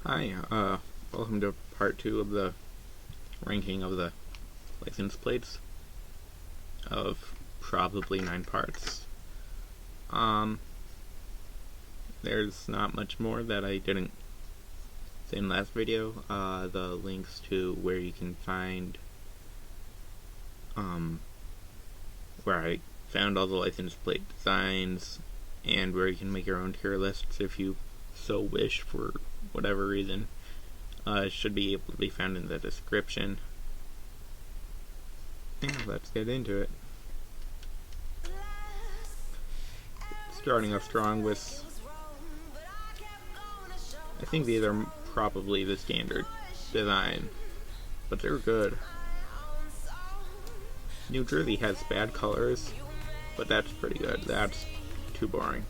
Hi, welcome to part 2 of the ranking of the license plates of probably 9 parts. There's not much more that I didn't say in the last video. The links to where you can find, where I found all the license plate designs, and where you can make your own tier lists if you so wish for whatever reason, should be able to be found in the description. Yeah, let's get into it. Starting off strong with, I think these are probably the standard design, but they're good. New Jersey has bad colors, but that's pretty good. That's too boring.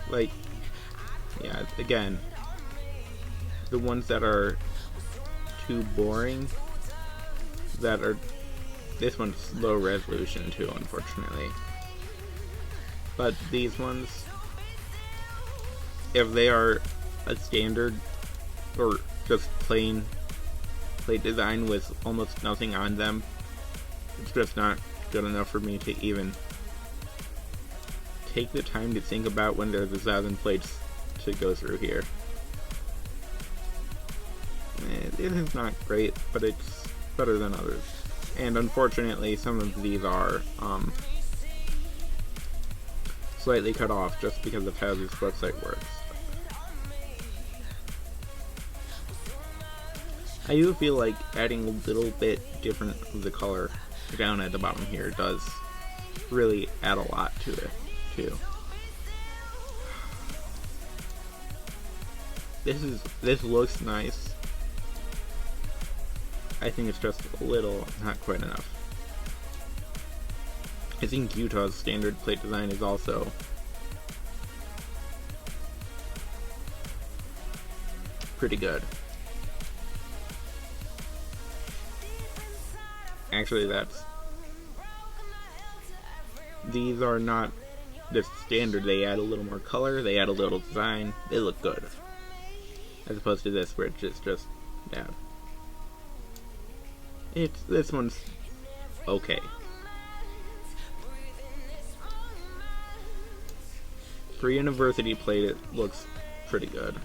Like, yeah, again, the ones that are too boring, this one's low resolution too, unfortunately. But these ones, if they are a standard or just plain plate design with almost nothing on them, it's just not good enough for me to even take the time to think about when there's 1,000 plates to go through here. It is not great, but it's better than others. And unfortunately, some of these are slightly cut off just because of how this website works. I do feel like adding a little bit different of the color down at the bottom here does really add a lot to it, too. This looks nice. I think it's just a little, not quite enough. I think Utah's standard plate design is also pretty good. Actually, these are not the standard. They add a little more color, they add a little design, they look good. As opposed to this, which is just bad. This one's okay. For university plate, it looks pretty good.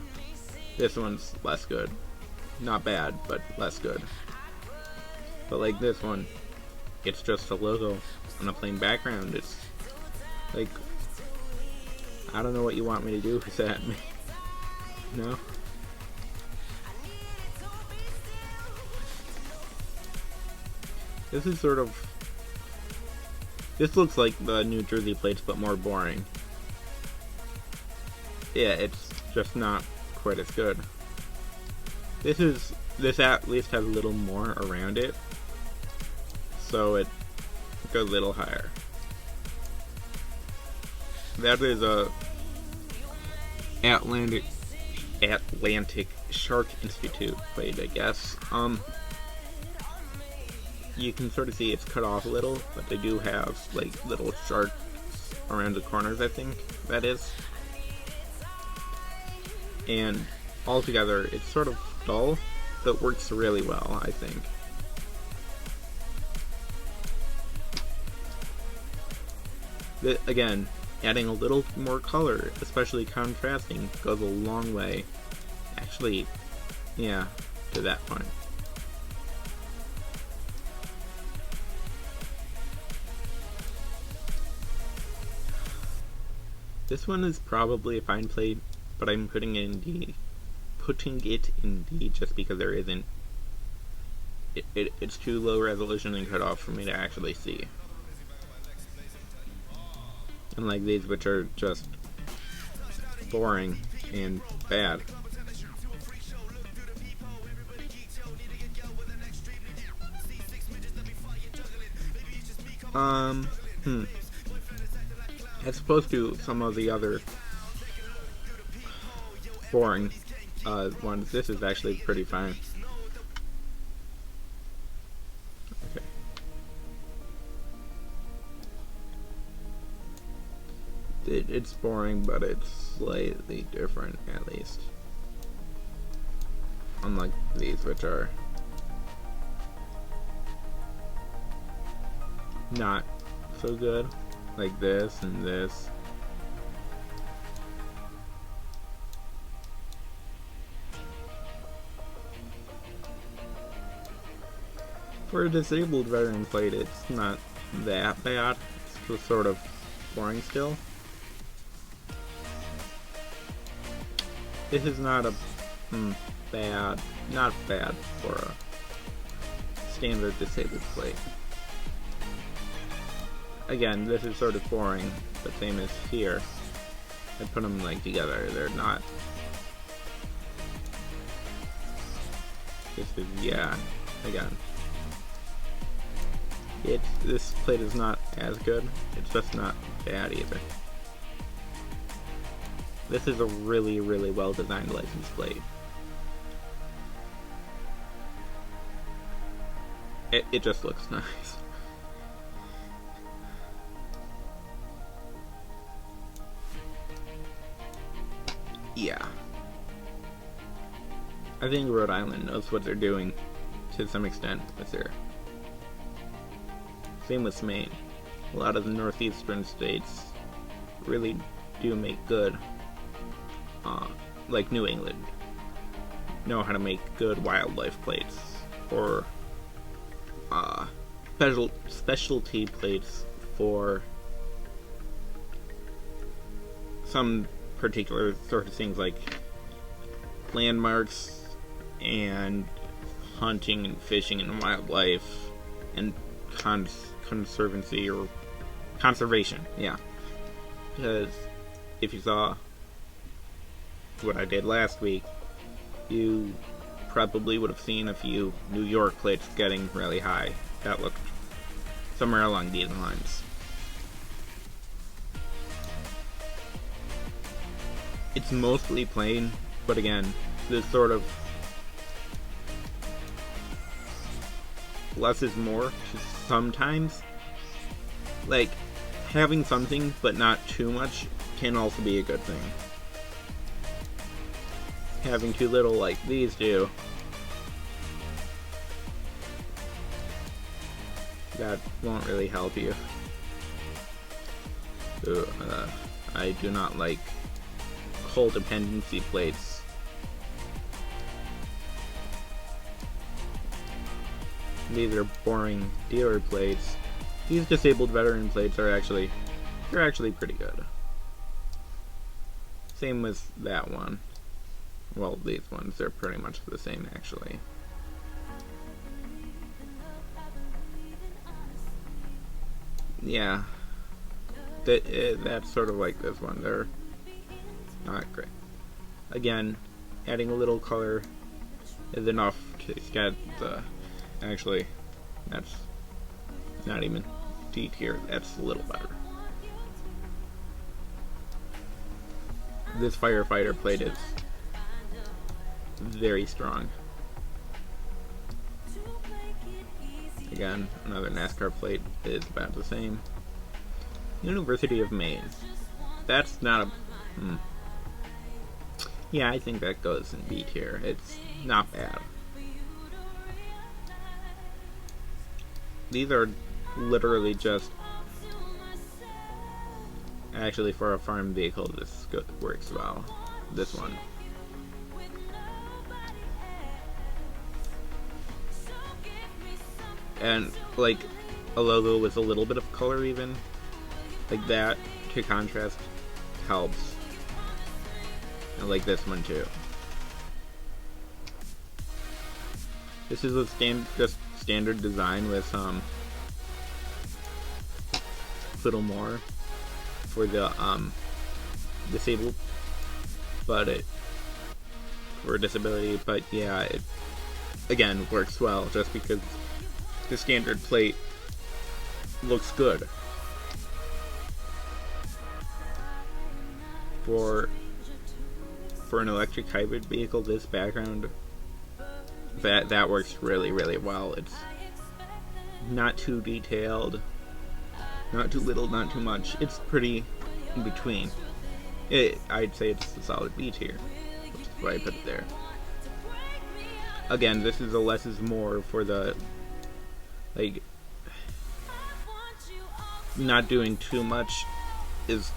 This one's less good. Not bad, but less good. But like this one, it's just a logo on a plain background. It's like, I don't know what you want me to do with that. No? This is sort of, this looks like the New Jersey plates, but more boring. Yeah, it's just not quite as good. This at least has a little more around it, so it goes a little higher. That is a Atlantic Shark Institute plate, I guess. You can sort of see it's cut off a little, but they do have like little sharks around the corners, I think that is. And altogether, it's sort of dull, but works really well, I think. Again, adding a little more color, especially contrasting, goes a long way. Actually, yeah, to that point. This one is probably a fine plate, but I'm putting it in D just because there isn't. It's too low resolution and cut off for me to actually see. Unlike these, which are just boring and bad. As opposed to some of the other boring ones, this is actually pretty fine. Okay. It's boring, but it's slightly different, at least. unlike these, which are not so good, like this and this. For a disabled veteran plate, it's not that bad. It's just sort of boring still. This is not a not bad for a standard disabled plate. Again, this is sort of boring, but same as here. I put them like together, they're not. This is, yeah, again. This plate is not as good, it's just not bad either. This is a really, really well designed license plate. It just looks nice. Yeah. I think Rhode Island knows what they're doing to some extent with their. Same with Maine. A lot of the northeastern states really do make good, like New England, know how to make good wildlife plates, or specialty plates for some particular sort of things like landmarks and hunting and fishing and wildlife and conservancy or conservation, yeah. Because if you saw what I did last week, you probably would have seen a few New York plates getting really high. That looked somewhere along these lines. It's mostly plain, but again, this sort of less is more sometimes. Like, having something but not too much can also be a good thing. Having too little like these do, that won't really help you. Ooh, I do not like codependency plates. These are boring dealer plates. These disabled veteran plates are actually pretty good. Same with that one. Well, these ones are pretty much the same actually. Yeah, that's sort of like this one. They're not great. Again, adding a little color is enough to get the. Actually, that's not even D tier. That's a little better. This firefighter plate is very strong. Again, another NASCAR plate is about the same. University of Maine. That's not a. Yeah, I think that goes in B tier. It's not bad. These are literally just. Actually, for a farm vehicle, this works well. This one. And, like, a logo with a little bit of color even, like that, to contrast, helps. And like this one too. This is a just standard design with little more for the disabled, but for disability. But yeah, it again works well just because the standard plate looks good. For an electric hybrid vehicle, this background that works really, really well. It's not too detailed, not too little, not too much. It's pretty in between. I'd say it's a solid B tier, which is why I put it there. again, this is a less is more for the, like, not doing too much is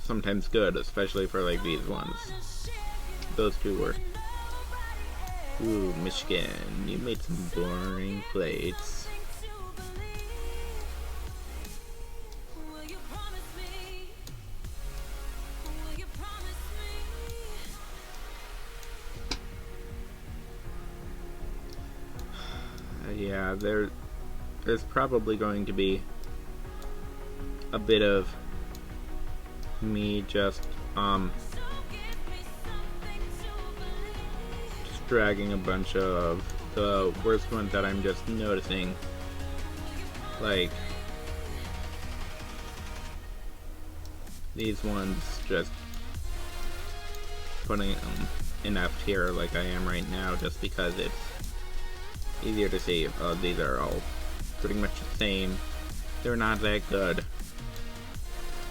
sometimes good, especially for like these ones. Those two were. Ooh, Michigan, you made some boring plates. Yeah, there's probably going to be a bit of me just dragging a bunch of the worst ones that I'm just noticing, like these ones, just putting them in F tier like I am right now, just because it's easier to see. These are all pretty much the same. They're not that good.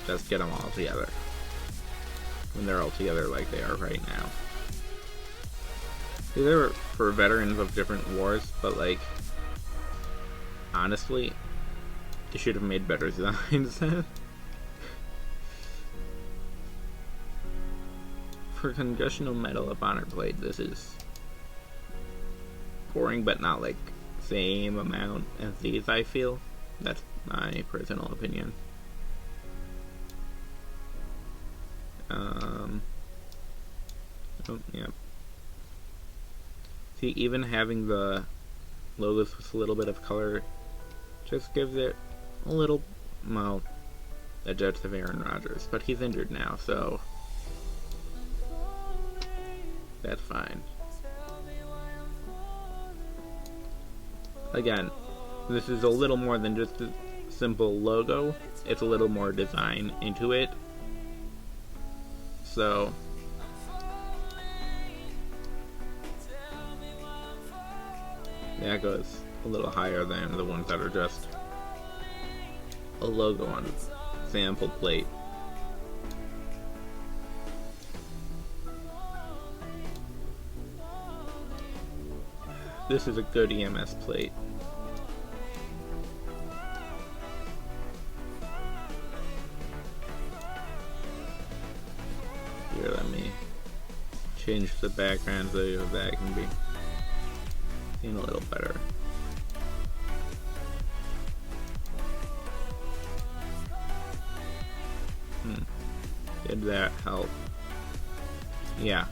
Just get them all together when they're all together like they are right now. These are for veterans of different wars, but like, honestly, they should have made better designs. For Congressional Medal of Honor plate, this is boring, but not like same amount as these, I feel. That's my personal opinion. Oh, yeah. See, even having the logos with a little bit of color just gives it a little, well, a judge of Aaron Rodgers, but he's injured now, so that's fine. Again, this is a little more than just a simple logo. It's a little more design into it. So that goes a little higher than the ones that are just a logo on a sample plate. This is a good EMS plate. Here, let me change the background so that can be seen a little better. Did that help? Yeah.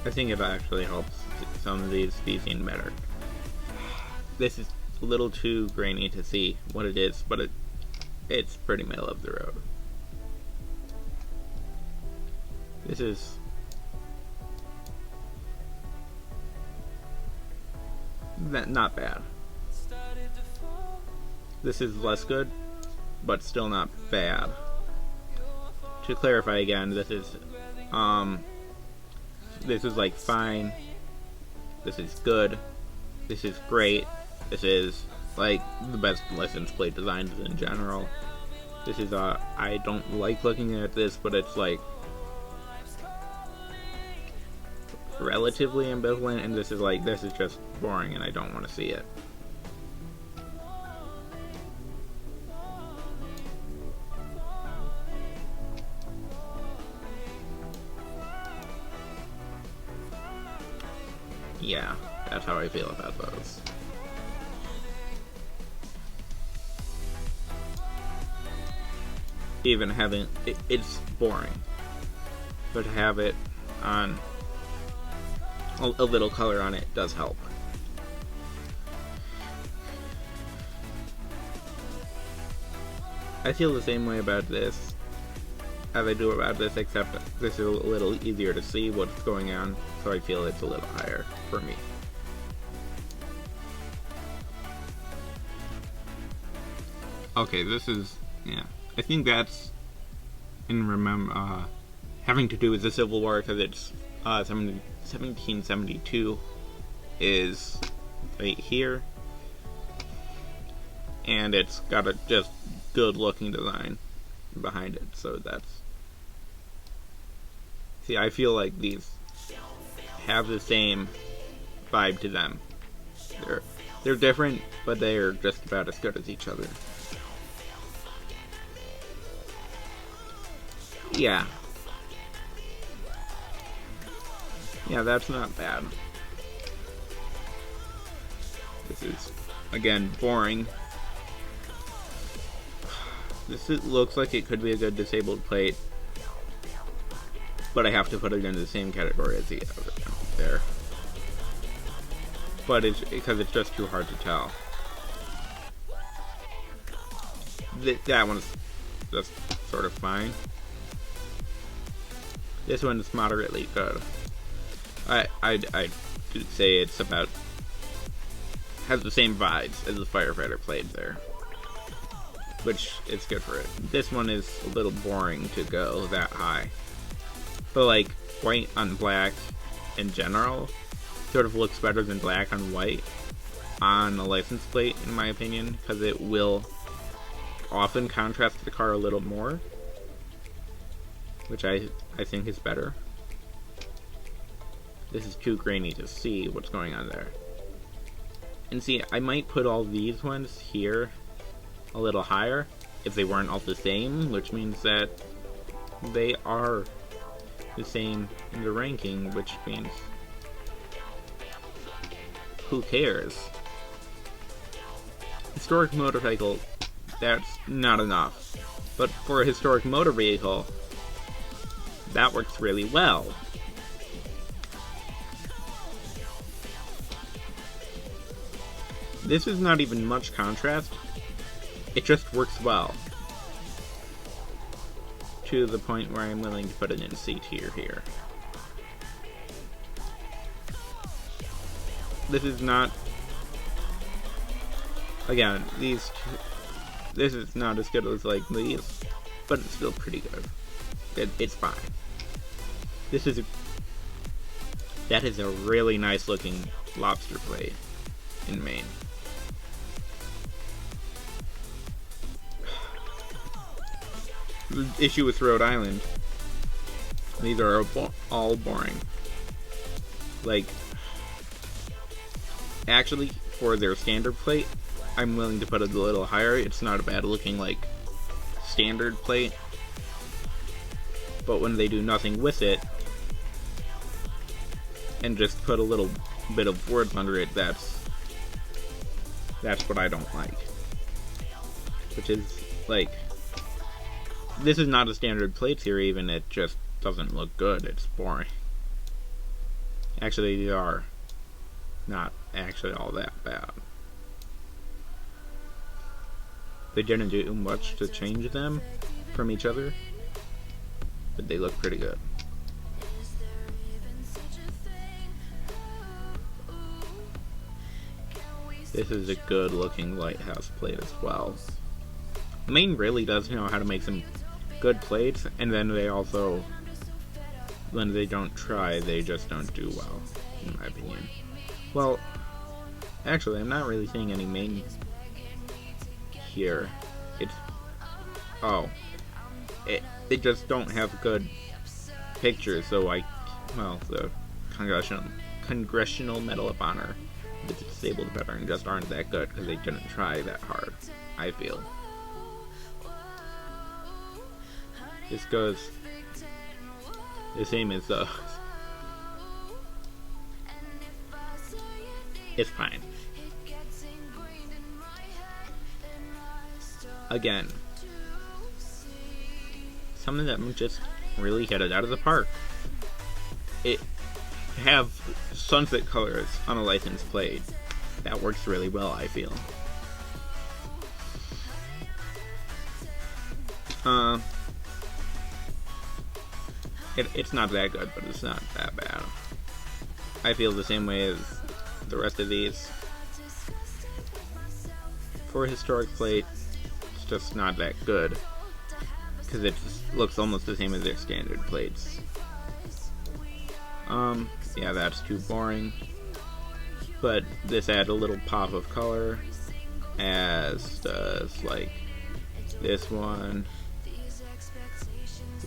I think it actually helps some of these be seen better. This is a little too grainy to see what it is, but it's pretty middle of the road. This is not bad. This is less good, but still not bad. To clarify again, this is like fine, this is good, this is great, this is like the best license plate designs in general. This is I don't like looking at this, but it's like relatively ambivalent, and this is just boring and I don't want to see it. Yeah, that's how I feel about those. Even having it's boring, but to have it on a little color on it does help. I feel the same way about this as I do about this, except this is a little easier to see what's going on, so I feel it's a little higher for me. Okay, this is, yeah, I think that's having to do with the Civil War, because it's 1772 is right here. and it's got a just good looking design behind it. So see, I feel like these have the same vibe to them. They're different, but they are just about as good as each other. Yeah, that's not bad. This is, again, boring. Looks like it could be a good disabled plate, but I have to put it in the same category as the other one there. But because it's just too hard to tell. That one's just sort of fine. This one's moderately good. I'd say it's about, has the same vibes as the firefighter plate there, which is good for it. This one is a little boring to go that high, but like white on black in general sort of looks better than black on white on a license plate, in my opinion, because it will often contrast the car a little more, which I think is better. This is too grainy to see what's going on there. And see, I might put all these ones here a little higher if they weren't all the same, which means that they are the same in the ranking, which means who cares? Historic motorcycle, that's not enough. But for a historic motor vehicle, that works really well. This is not even much contrast. It just works well. To the point where I'm willing to put it in C tier here. This is not... Again, this is not as good as like these, but it's still pretty good. It's fine. That is a really nice looking lobster plate in Maine. The issue with Rhode Island, these are all boring. Like, actually, for their standard plate, I'm willing to put it a little higher. It's not a bad looking, like, standard plate. But when they do nothing with it, and just put a little bit of words under it, that's what I don't like. Which is, like, this is not a standard plate here even, it just doesn't look good, it's boring. Actually, they are not actually all that bad. They didn't do much to change them from each other, but they look pretty good. This is a good looking lighthouse plate as well. Maine really does know how to make some good plates, and then they also, when they don't try, they just don't do well, in my opinion. Well, actually, I'm not really seeing any Maine here. They just don't have good pictures, so the Congressional Medal of Honor, the disabled veteran, just aren't that good because they didn't try that hard, I feel. This goes the same as those. It's fine. Again, something that just really hit it out of the park. It have sunset colors on a license plate. That works really well, I feel. It's not that good, but it's not that bad. I feel the same way as the rest of these. For a historic plate, it's just not that good, because it looks almost the same as their standard plates. Yeah, that's too boring. But this adds a little pop of color, as does like this one.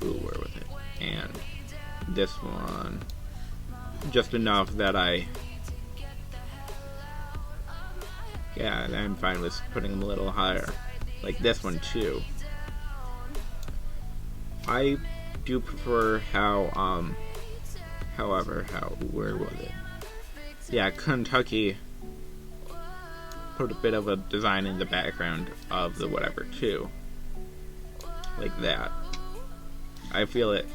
Ooh, where was it? And this one. Just enough that I'm fine with putting them a little higher. Like this one too. I do prefer where was it? Yeah, Kentucky put a bit of a design in the background of the whatever too. Like that. I feel it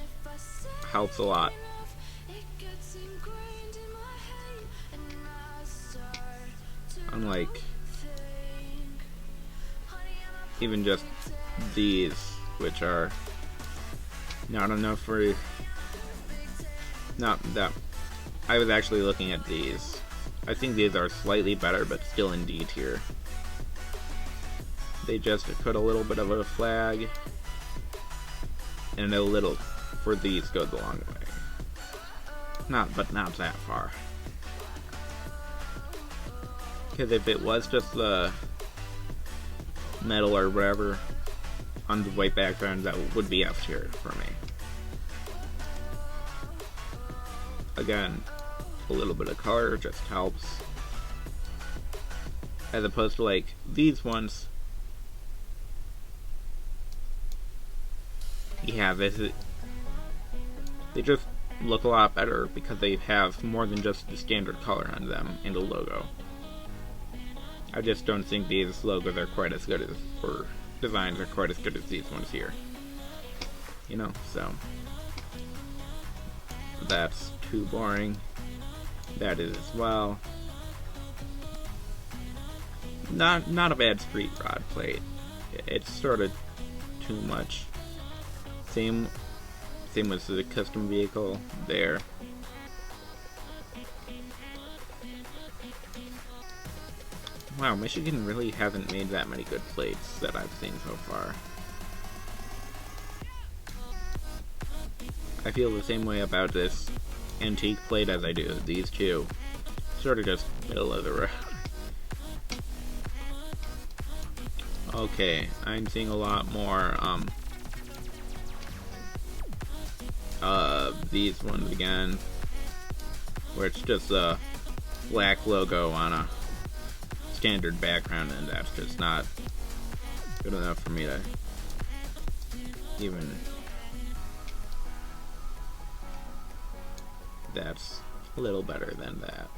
helps a lot. Unlike even just these, which are not enough for, not that, I was actually looking at these. I think these are slightly better, but still in D tier. They just put a little bit of a flag, and a little for these goes a long way. Not that far. Because if it was just the metal or whatever on the white background, that would be F tier for me. Again, a little bit of color just helps. As opposed to like these ones. Yeah, they just look a lot better because they have more than just the standard color on them and a logo. I just don't think these logos are quite as good as, or designs are quite as good as these ones here. You know, so that's too boring. That is as well. Not a bad street rod plate. It's sort of too much. Same with the custom vehicle there. Wow, Michigan really hasn't made that many good plates that I've seen so far. I feel the same way about this antique plate as I do these two. Sort of just middle of the road. Okay, I'm seeing a lot more these ones again, where it's just a black logo on a standard background, and that's just not good enough for me to even. That's a little better than that.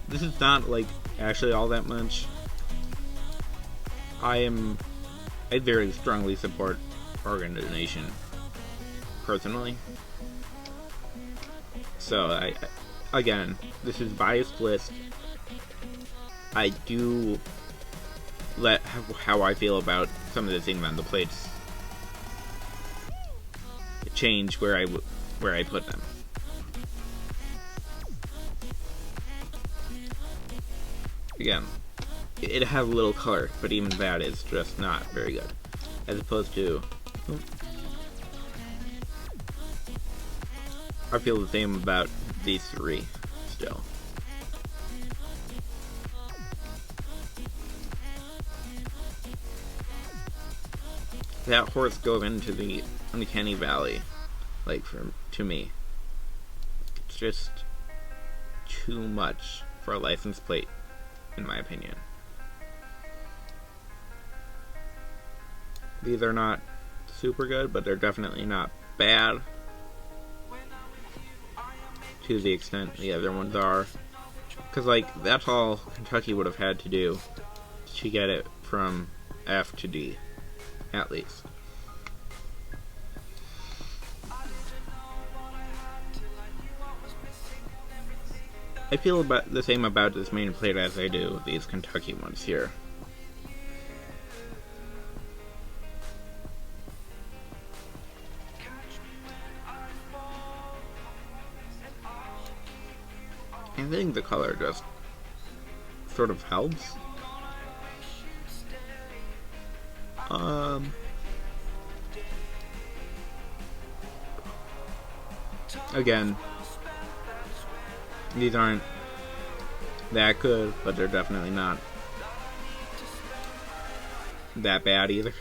This is not like actually all that much. I very strongly support organ donation personally. So again, this is biased list. I do let how I feel about some of the things on the plates change where I put them. Again, it has a little color, but even that is just not very good. As opposed to, I feel the same about these three still. That horse goes into the uncanny valley, like to me. It's just too much for a license plate, in my opinion. These are not super good, but they're definitely not bad to the extent the other ones are. Because, like, that's all Kentucky would have had to do to get it from F to D, at least. I feel about the same about this main plate as I do these Kentucky ones here. I think the color just sort of helps. Again, these aren't that good, but they're definitely not that bad either.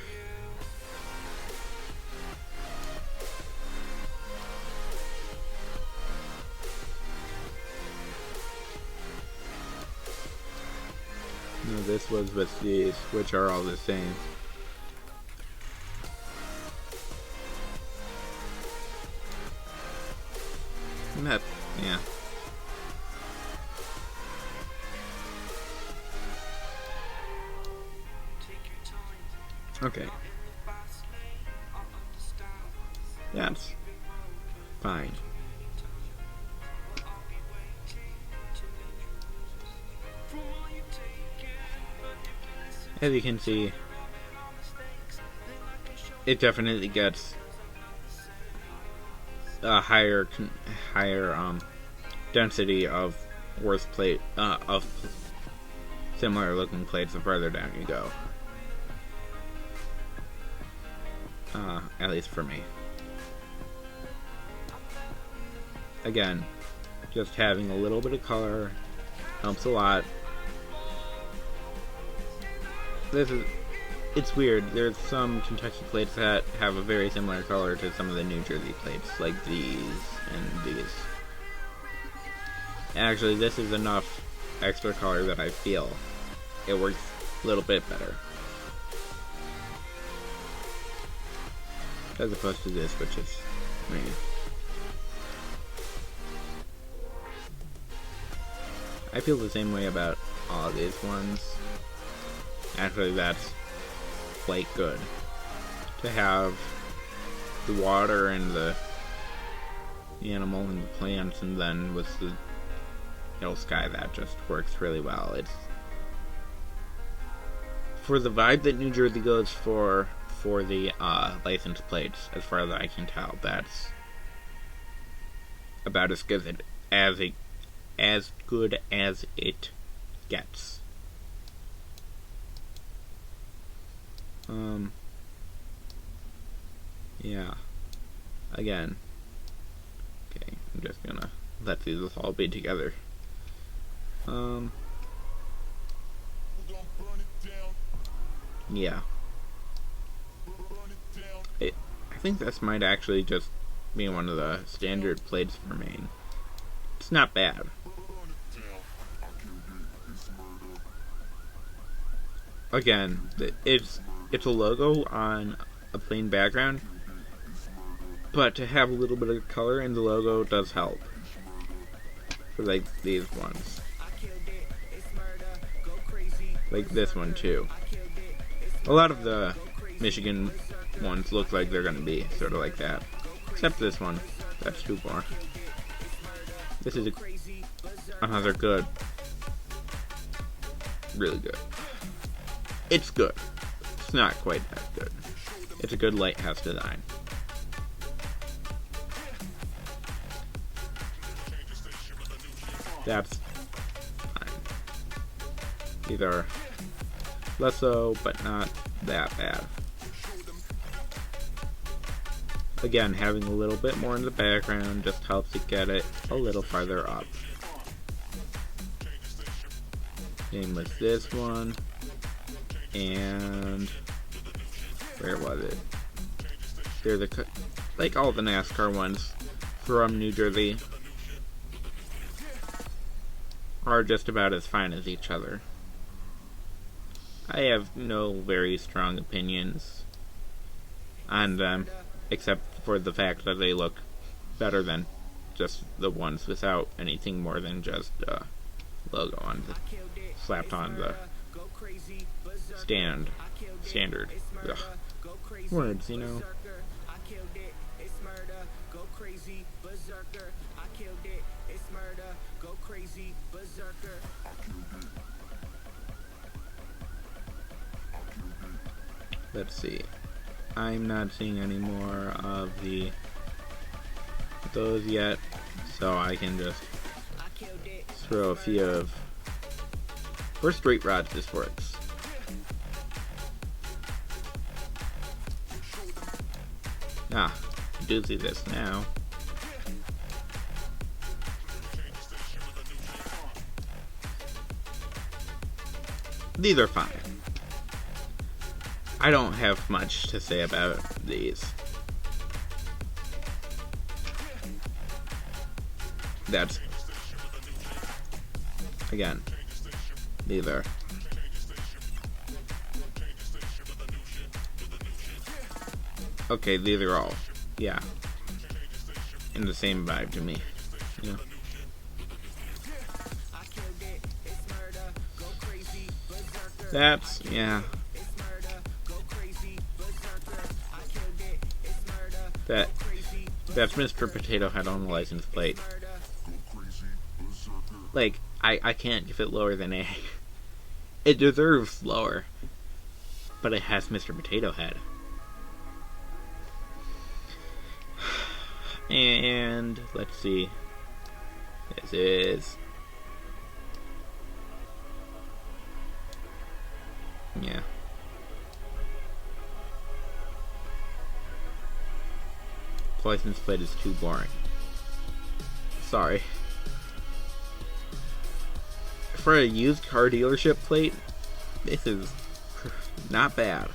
No, this was with these, which are all the same. And that, yeah. Okay. That's fine. As you can see, it definitely gets a higher density of worse plate of similar looking plates the further down you go. At least for me. Again, just having a little bit of color helps a lot. It's weird. There's some Kentucky plates that have a very similar color to some of the New Jersey plates, like these and these. Actually, this is enough extra color that I feel it works a little bit better. As opposed to this, which is maybe. I feel the same way about all of these ones. Actually, that's quite good. To have the water and the animal and the plants, and then with the sky, that just works really well. It's for the vibe that New Jersey goes for the license plates, as far as I can tell. That's about as good as it gets. Yeah. Again. Okay, I'm just gonna let these all be together. Yeah. I think this might actually just be one of the standard plates for Maine. It's not bad. Again, it's a logo on a plain background, but to have a little bit of color in the logo does help. For like these ones. Like this one too. A lot of the Michigan ones look like they're gonna be sort of like that. Except this one. That's too far. This is they're good. Really good. It's good. It's not quite that good. It's a good lighthouse design. That's fine. These are less so, but not that bad. Again, having a little bit more in the background just helps to get it a little farther up. Same with this one. And where was it? They're like all the NASCAR ones from New Jersey are just about as fine as each other. I have no very strong opinions on them, except for the fact that they look better than just the ones without anything more than just a logo slapped on the standard. Ugh. Words, you know. Let's see. I'm not seeing any more of those yet, so I can just throw a few of. For straight rods, this works. Ah, I do see this now. These are fine. I don't have much to say about these. That's, again, these are. Okay, these are all, yeah, in the same vibe to me, you know. That's, yeah. That's Mr. Potato Head on the license plate. Like, I can't give it lower than A. It deserves lower. But it has Mr. Potato Head. And, let's see. This is... yeah. The license plate is too boring. Sorry. For a used car dealership plate, this is not bad.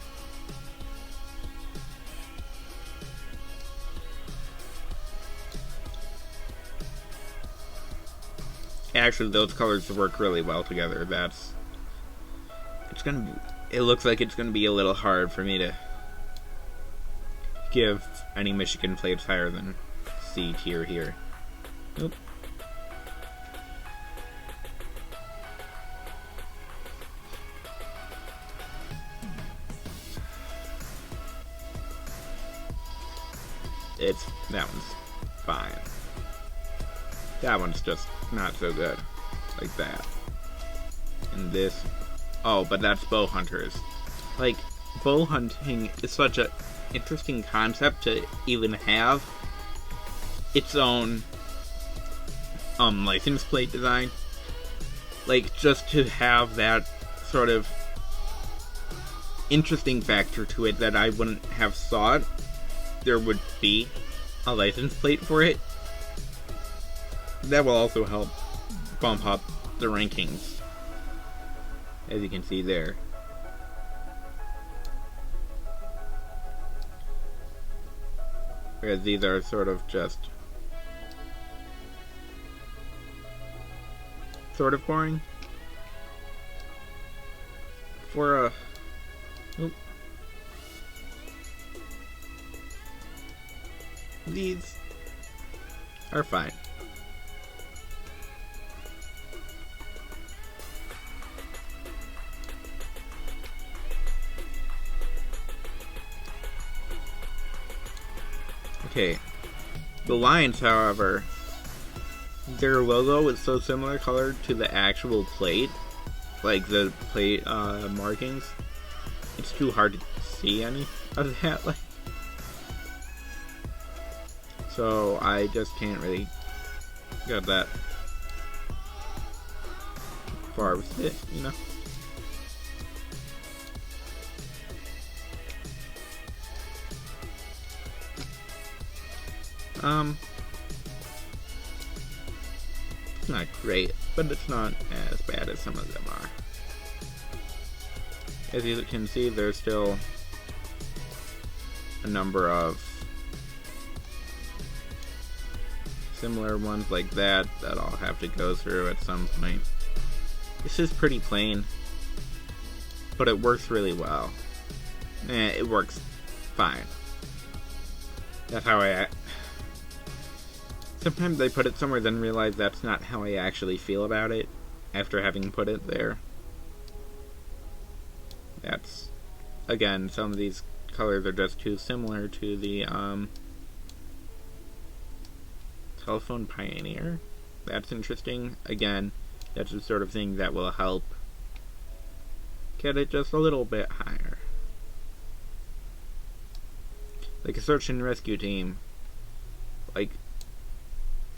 Actually, those colors work really well together. It looks like it's gonna be a little hard for me to give any Michigan plates higher than C tier here. Nope. That one's fine. That one's just not so good. Like that. And this. Oh, but that's bow hunters. Like, bow hunting is such a interesting concept to even have its own license plate design. Like, just to have that sort of interesting factor to it that I wouldn't have thought there would be a license plate for it. That will also help bump up the rankings, as you can see there. Whereas these are sort of just sort of boring. For a these are fine. Okay, the Lions, however, their logo is so similar color to the actual plate, like the plate markings, it's too hard to see any of that. Like, so I just can't really get that far with it, you know. It's not great, but it's not as bad as some of them are. As you can see, there's still a number of similar ones like that I'll have to go through at some point. This is pretty plain, but it works really well. It works fine. That's how I... Sometimes I put it somewhere, then realize that's not how I actually feel about it after having put it there. That's, again, some of these colors are just too similar to the Telephone Pioneer. That's interesting. Again, that's the sort of thing that will help get it just a little bit higher. Like a search and rescue team. Like,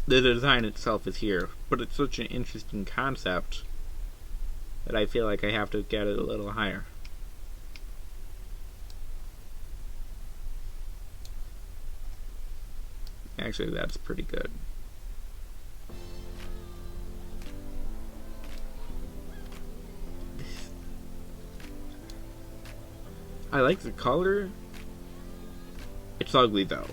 the design itself is here, but it's such an interesting concept that I feel like I have to get it a little higher. Actually, that's pretty good. I like the color. It's ugly though.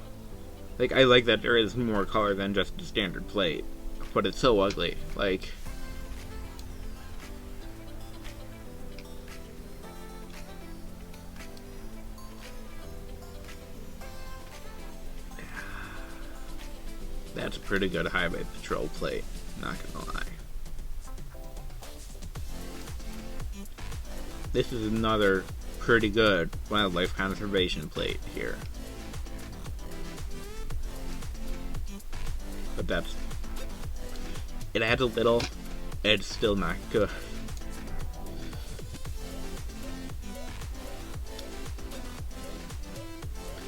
Like, I like that there is more color than just the standard plate, but it's so ugly. Like, that's a pretty good highway patrol plate, not gonna lie. This is another pretty good wildlife conservation plate here. But that's... it adds a little, it's still not good.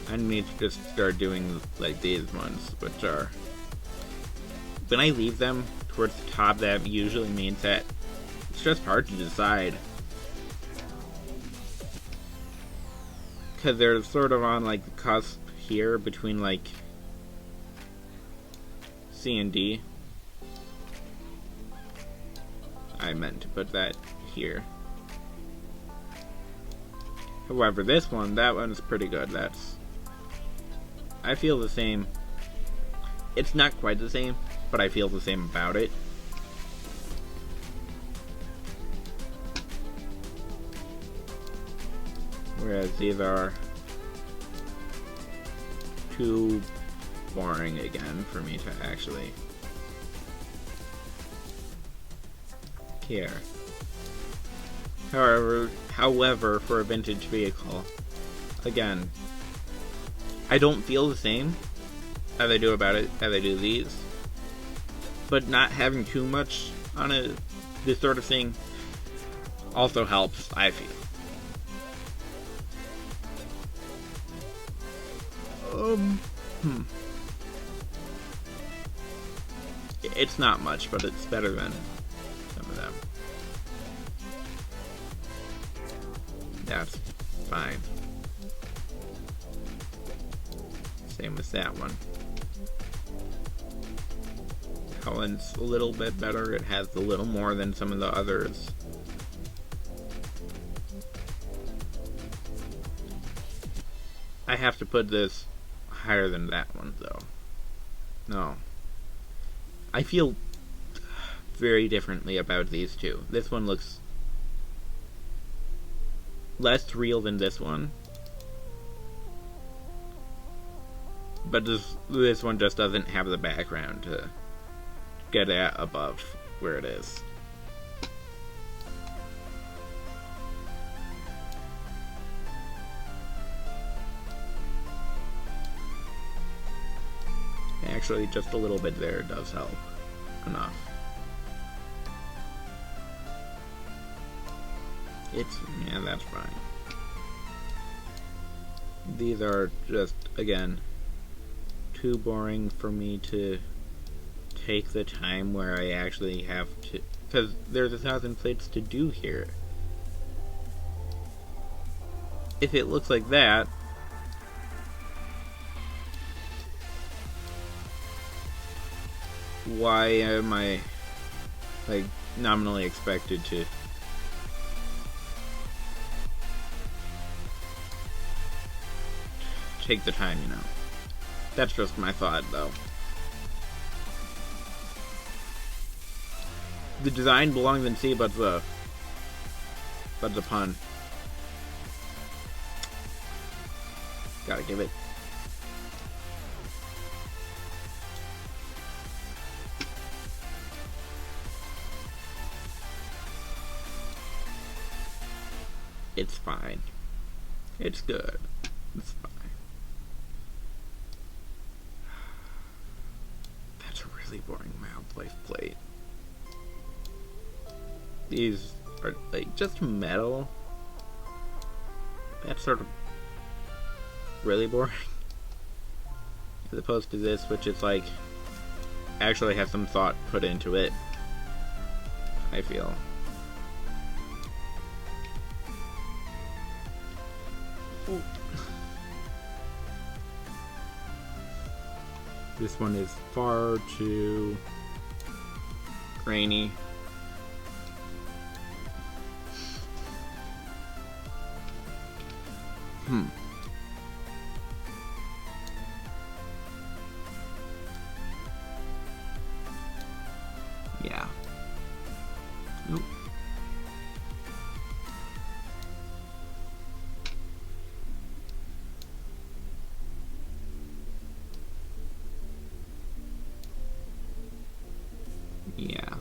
I need to just start doing like these ones, which are... when I leave them towards the top, that usually means that it's just hard to decide. Because they're sort of on like the cusp here between like C and D. I meant to put that here. However, this one, that one's pretty good. That's... I feel the same. It's not quite the same, but I feel the same about it. Whereas these are too boring again for me to actually care. However, for a vintage vehicle, again, I don't feel the same as I do about it as I do these. But not having too much on it, this sort of thing, also helps, I feel. It's not much, but it's better than some of them. That's fine. Same with that one. That one's a little bit better. It has a little more than some of the others. I have to put this higher than that one, though. No. I feel very differently about these two. This one looks less real than this one. But this one just doesn't have the background to get at above where it is. Actually, just a little bit there does help enough. Yeah, that's fine. These are just, again, too boring for me to take the time where I actually have to, because there's 1,000 plates to do here. If it looks like that, why am I, like, nominally expected to take the time, you know? That's just my thought, though. The design belongs in C, but the pun. Gotta give it. It's fine. It's good. It's fine. That's a really boring wildlife plate. These are like just metal. That's sort of really boring. As opposed to this, which is like actually has some thought put into it, I feel. This one is far too grainy. Yeah. Nope. Yeah.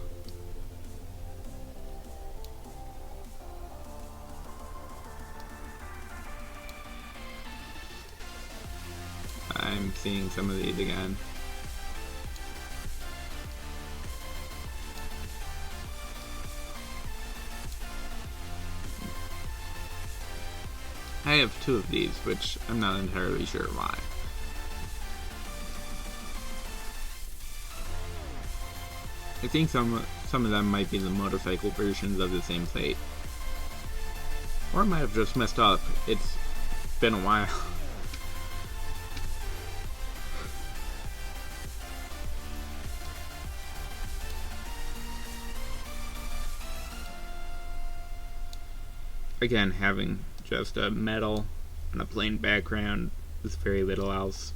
I'm seeing some of these again. I have two of these, which I'm not entirely sure why. I think some of them might be the motorcycle versions of the same plate. Or I might have just messed up. It's been a while. Again, having just a metal and a plain background with very little else.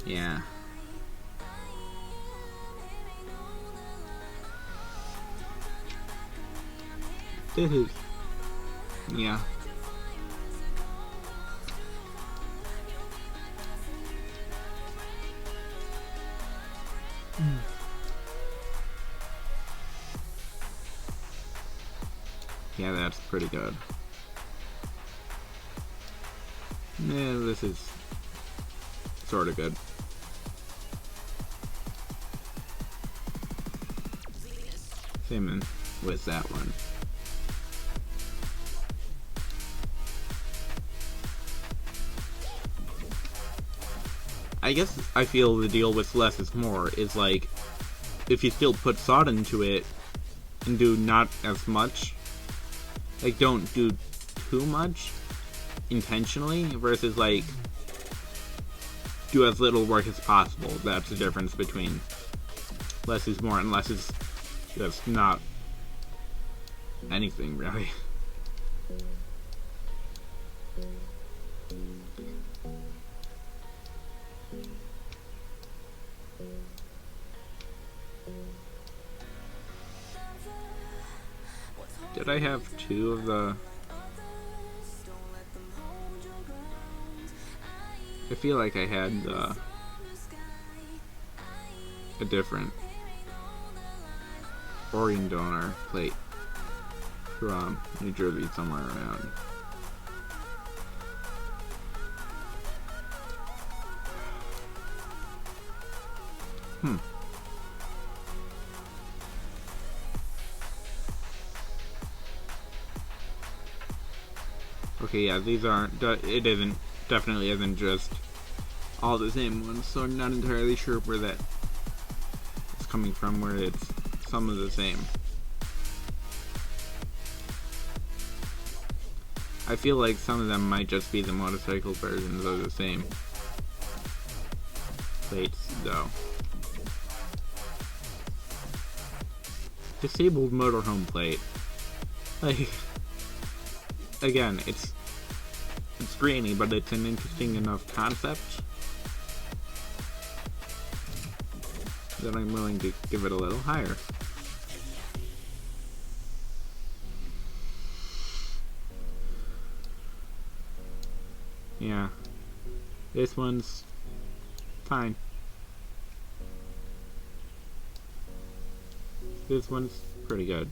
Yeah. This is... yeah. Yeah, that's pretty good. Yeah, this is sort of good. Same with that one. I guess I feel the deal with less is more is like, if you still put thought into it and do not as much, like don't do too much intentionally versus like do as little work as possible. That's the difference between less is more and less is just not anything really. Did I have two of the... I feel like I had a different organ donor plate from New Jersey somewhere around. Okay, yeah, these aren't, it isn't, definitely isn't just all the same ones, so I'm not entirely sure where that is coming from, where it's some of the same. I feel like some of them might just be the motorcycle versions of the same plates, though. Disabled motorhome plate. Like, again, it's grainy, but it's an interesting enough concept that I'm willing to give it a little higher. Yeah, this one's fine. This one's pretty good.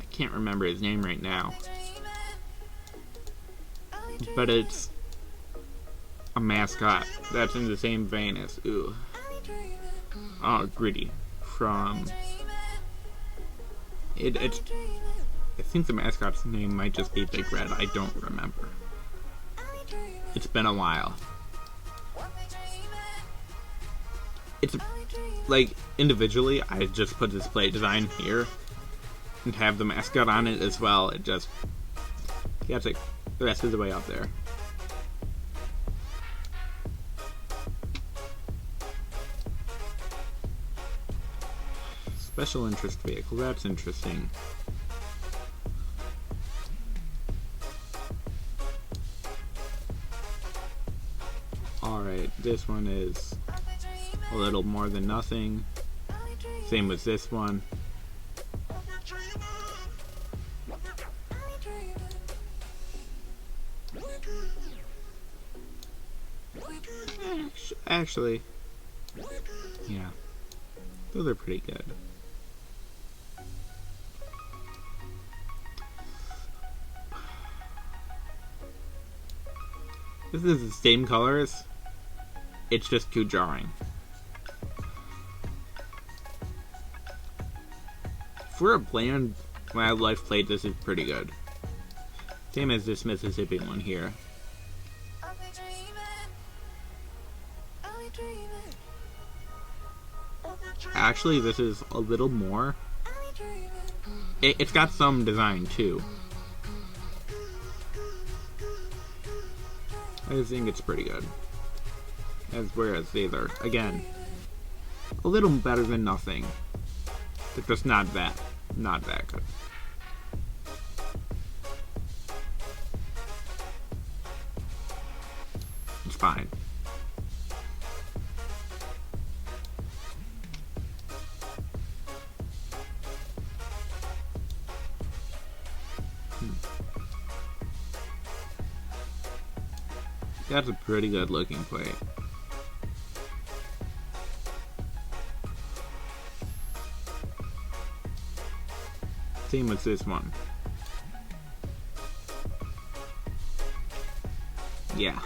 I can't remember his name right now, but it's a mascot that's in the same vein as gritty. from... It's... I think the mascot's name might just be Big Red. I don't remember. It's been a while. It's... Like, individually, I just put this plate design here and have the mascot on it as well. It just... You have to take the rest of the way up there. Special interest vehicle, that's interesting. Alright, this one is a little more than nothing. Same with this one. Actually, yeah, those are pretty good. This is the same colors, it's just too jarring. For a bland wildlife plate, this is pretty good. Same as this Mississippi one here. Actually, this is a little more. It's got some design too. I think it's pretty good. Whereas these are, again, a little better than nothing. But just not that good. It's fine. That's a pretty good looking plate. Same with this one. Yeah.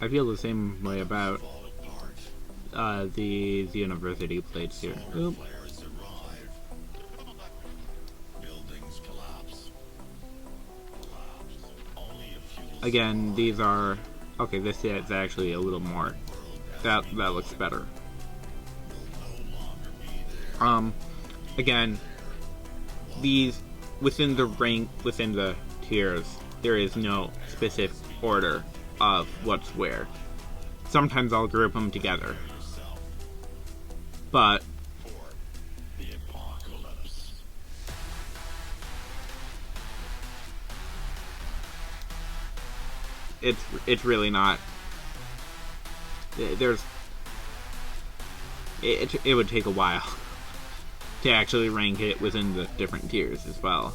I feel the same way about the university plates here. Oop. Again, these are... Okay, this is actually a little more... That looks better. Again, these... Within the tiers, there is no specific order of what's where. Sometimes I'll group them together. But... It's really not. It would take a while to actually rank it within the different tiers as well.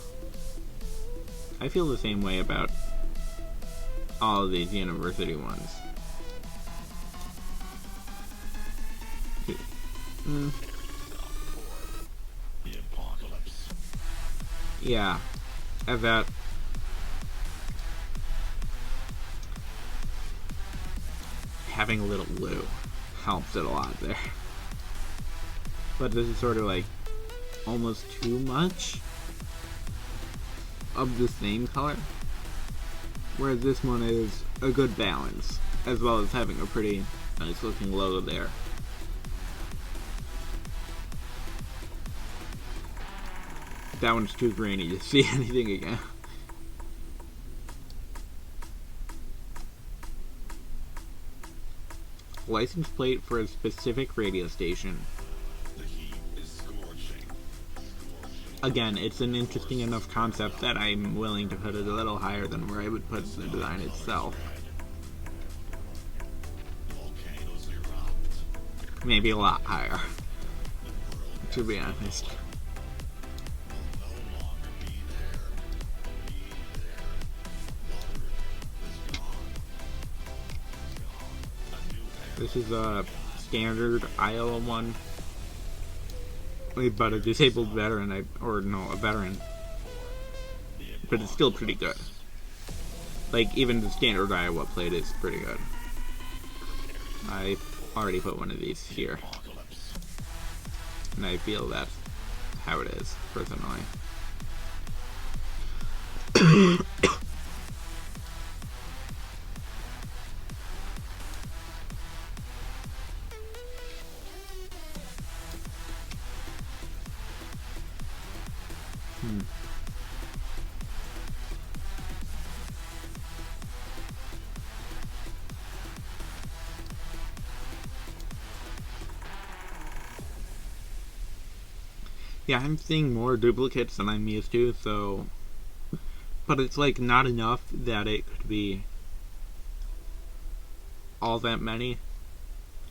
I feel the same way about all of these university ones. Yeah, about having a little blue helps it a lot there. But this is sort of like almost too much of the same color. Whereas this one is a good balance, as well as having a pretty nice looking logo there. That one's too grainy to see anything again. License plate for a specific radio station. Again, it's an interesting enough concept that I'm willing to put it a little higher than where I would put the design itself. Maybe a lot higher, to be honest. This is a standard Iowa one, but a disabled veteran, a veteran, but it's still pretty good. Like, even the standard Iowa plate is pretty good. I already put one of these here. And I feel that's how it is, personally. Yeah, I'm seeing more duplicates than I'm used to, so... But it's, like, not enough that it could be all that many.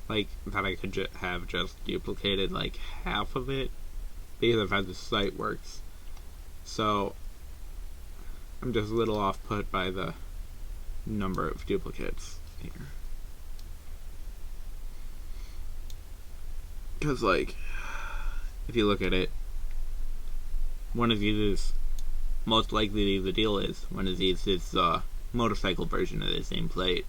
Like, that I could have just duplicated, like, half of it, because of how the site works. So, I'm just a little off-put by the number of duplicates here. Because, like, if you look at it, one of these is most likely the deal is one of these is the motorcycle version of the same plate.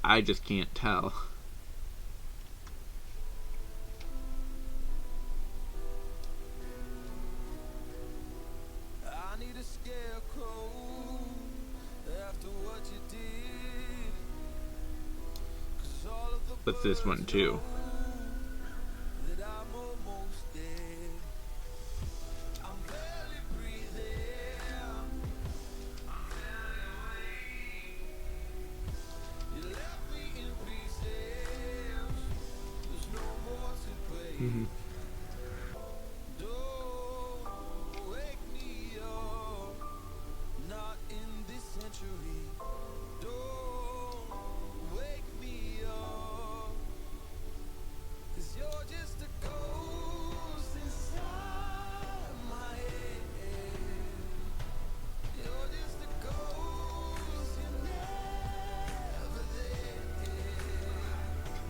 I just can't tell. I need a scarecrow after what you did. But this one too. Mm-hmm.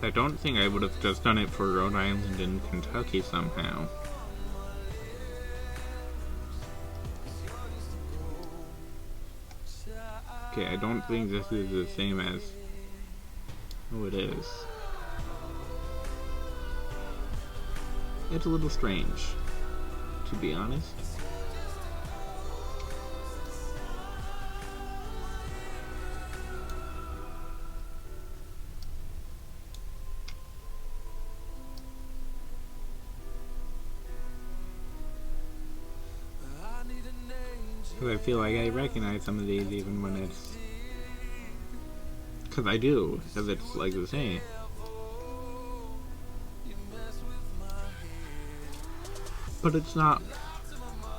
I don't think I would have just done it for Rhode Island and Kentucky somehow. Okay, I don't think this is the same as... Oh, it is. It's a little strange, to be honest. Because I feel like I recognize some of these even when it's... Because I do, because it's like the same. But it's not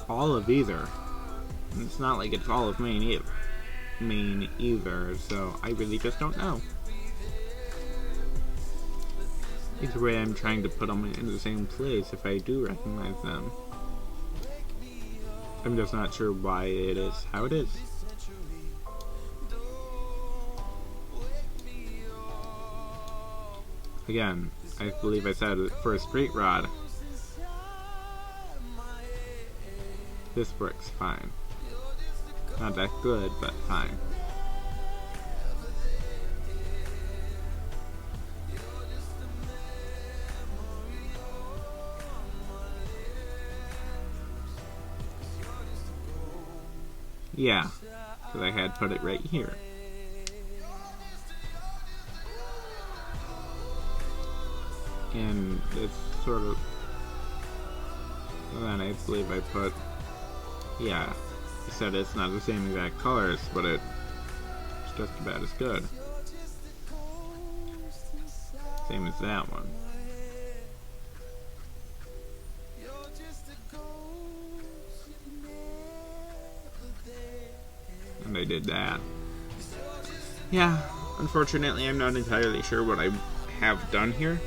all of either. It's not like it's all of Maine either, so I really just don't know. Either way, I'm trying to put them in the same place if I do recognize them. I'm just not sure why it is how it is. Again, I believe I said for a straight rod, this works fine. Not that good, but fine. Yeah, because I had put it right here. And it's sort of... And then I believe I put... Yeah, I said it's not the same exact colors, but it's just about as good. Same as that one. And I did that. Yeah, unfortunately I'm not entirely sure what I have done here.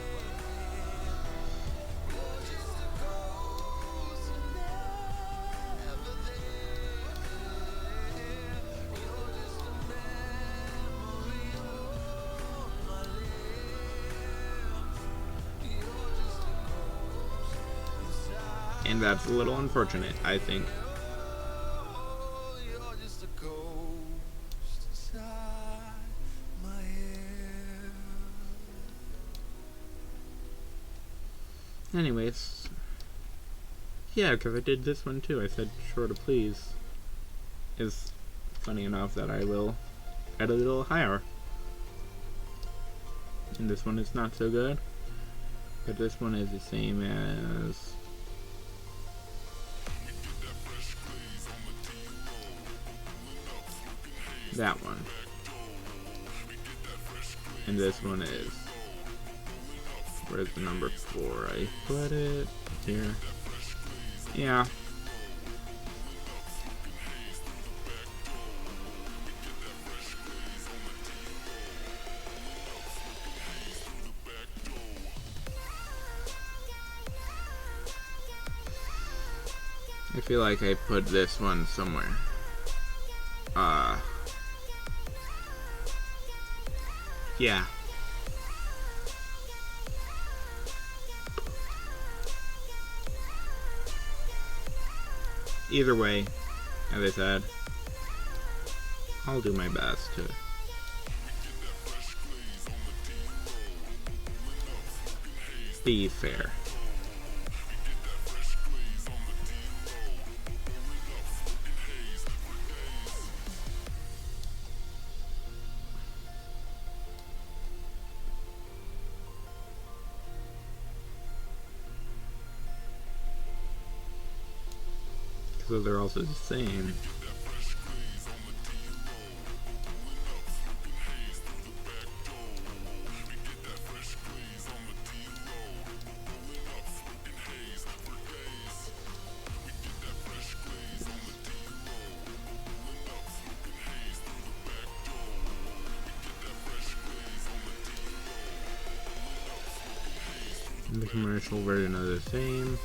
And that's a little unfortunate, I think. Anyways, yeah, because I did this one too. I said sure to please. Is funny enough that I will add a little higher. And this one is not so good. But this one is the same as that one. And this one is, where's the number 4? I put it here. Yeah. I feel like I put this one somewhere. Yeah. Either way, as I said, I'll do my best to be fair. So they're also the same. And the commercial version are the same.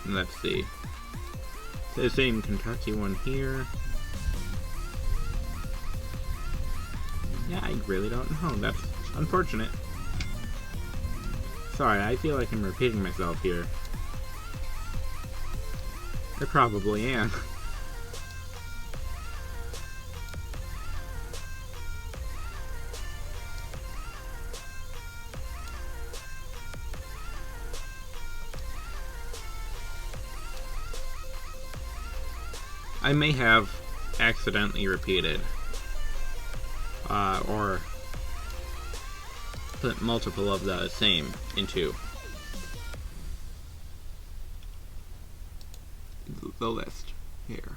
Let's see. The same Kentucky one here. Yeah, I really don't know. That's unfortunate. Sorry, I feel like I'm repeating myself here. I probably am. I may have accidentally repeated, or put multiple of the same into the list here.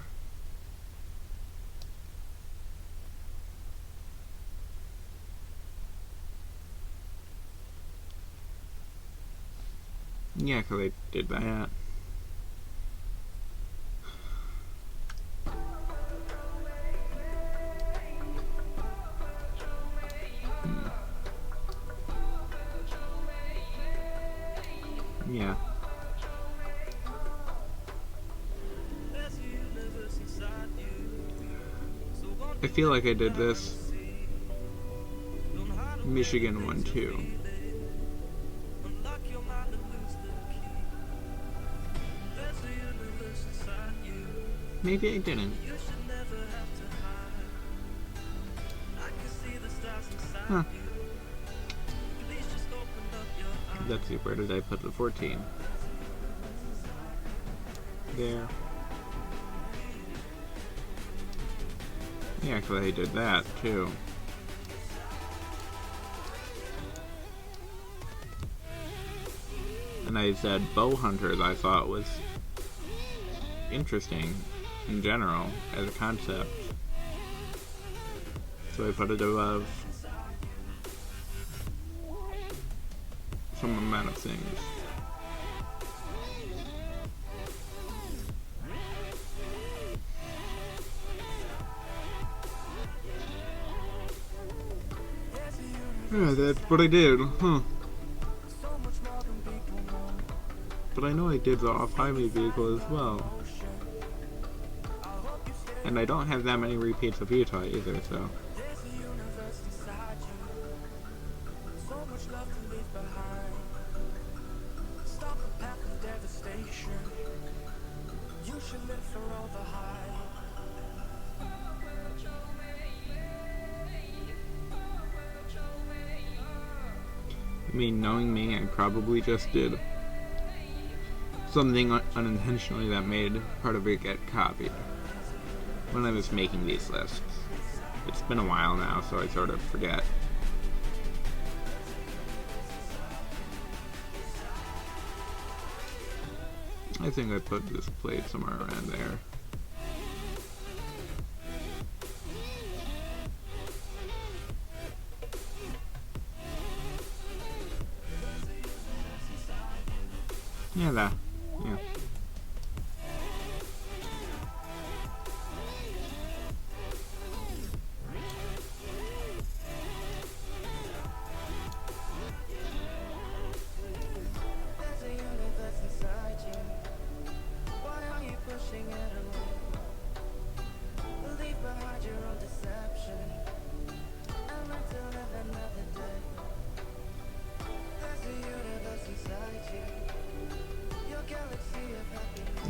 Yeah, because I did that. Yeah. I feel like I did this Michigan one too. Maybe I didn't. Huh. Let's see, where did I put the 14? There. Yeah, actually I did that too. And I said bow hunters I thought was interesting in general as a concept. So I put it above some amount of things. Yeah, that's what I did, huh? But I know I did the off-highway vehicle as well. And I don't have that many repeats of Utah either, so. I mean, knowing me, I probably just did something unintentionally that made part of it get copied when I was making these lists. It's been a while now, so I sort of forget. I think I put this plate somewhere around there. Yeah, that. Yeah.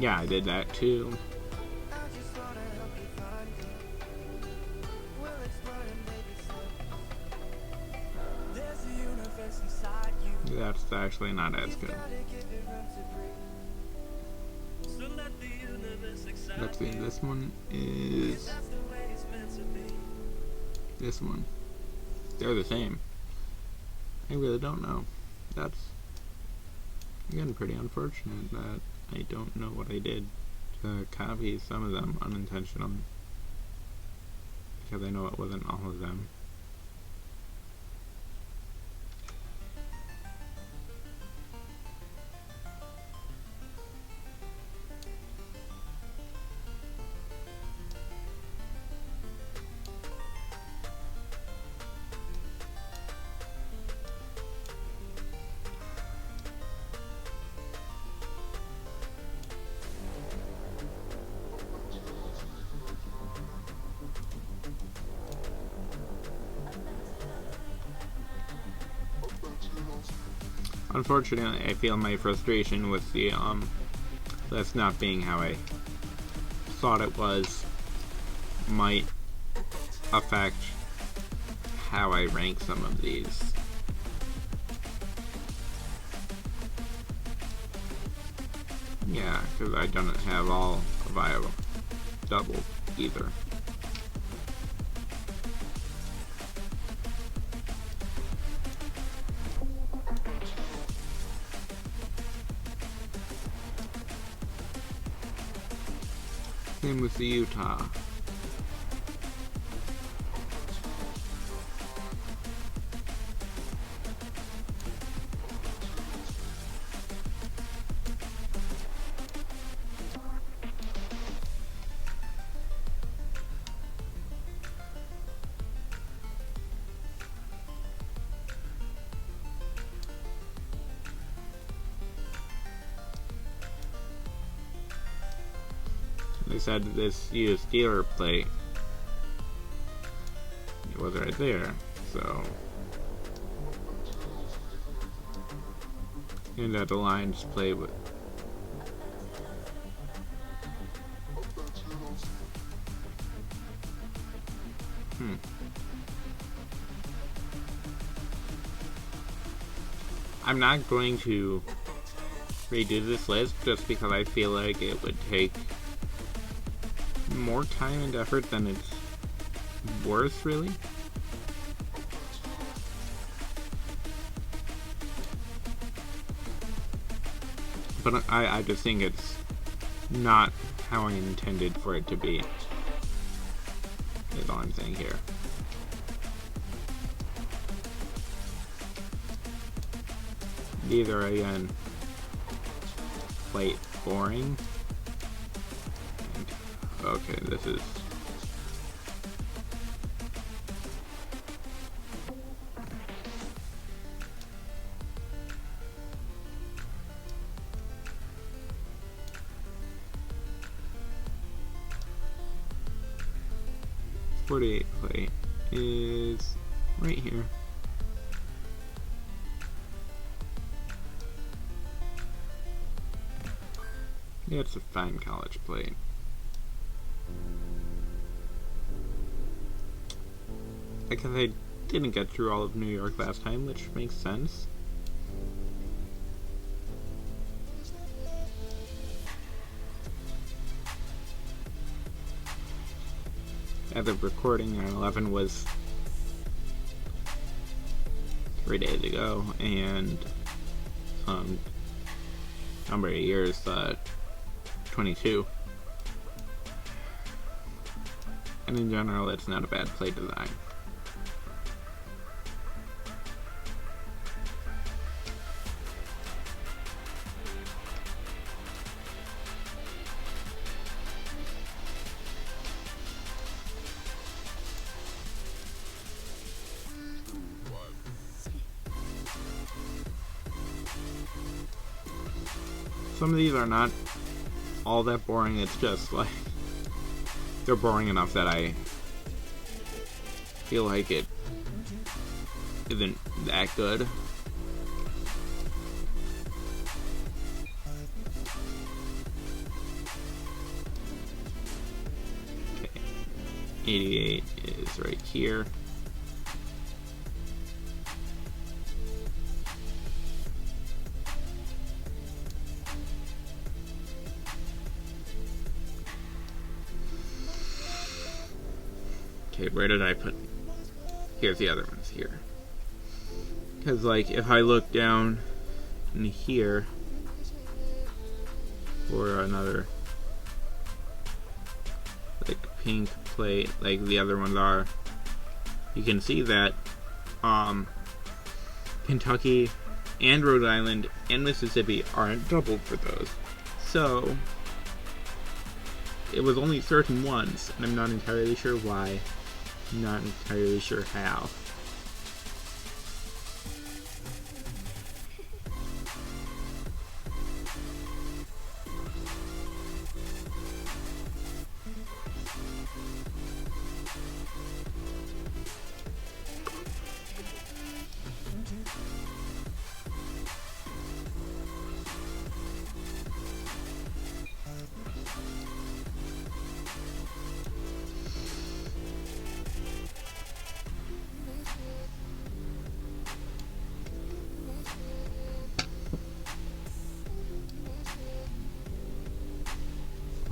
Yeah, I did that too. That's actually not as good. Let's see, this one is this one. They're the same. I really don't know. That's, again, pretty unfortunate that I don't know what I did to copy some of them unintentionally, because I know it wasn't all of them. Unfortunately, I feel my frustration with the list not being how I thought it was might affect how I rank some of these. Yeah, because I don't have all viable double either. Same with the Utah. They said this used dealer plate. It was right there, so. And that the lines play with. I'm not going to redo this list just because I feel like it would take more time and effort than it's worth, really. But I just think it's not how I intended for it to be, is all I'm saying here. These are, again, plate boring. Okay, this is... .48 plate is right here. Yeah, it's a fine college plate. Because I didn't get through all of New York last time, which makes sense. as of recording, 9/11 was 3 days ago, and number of years, 22. And in general, it's not a bad plate design. Some of these are not all that boring, it's just like they're boring enough that I feel like it isn't that good. Okay. 88 is right here. Okay, where did I put? Here's the other ones here. Because, like, if I look down in here for another, like, pink plate, like the other ones are, you can see that Kentucky and Rhode Island and Mississippi aren't doubled for those. So, it was only certain ones, and I'm not entirely sure why. Not entirely sure how.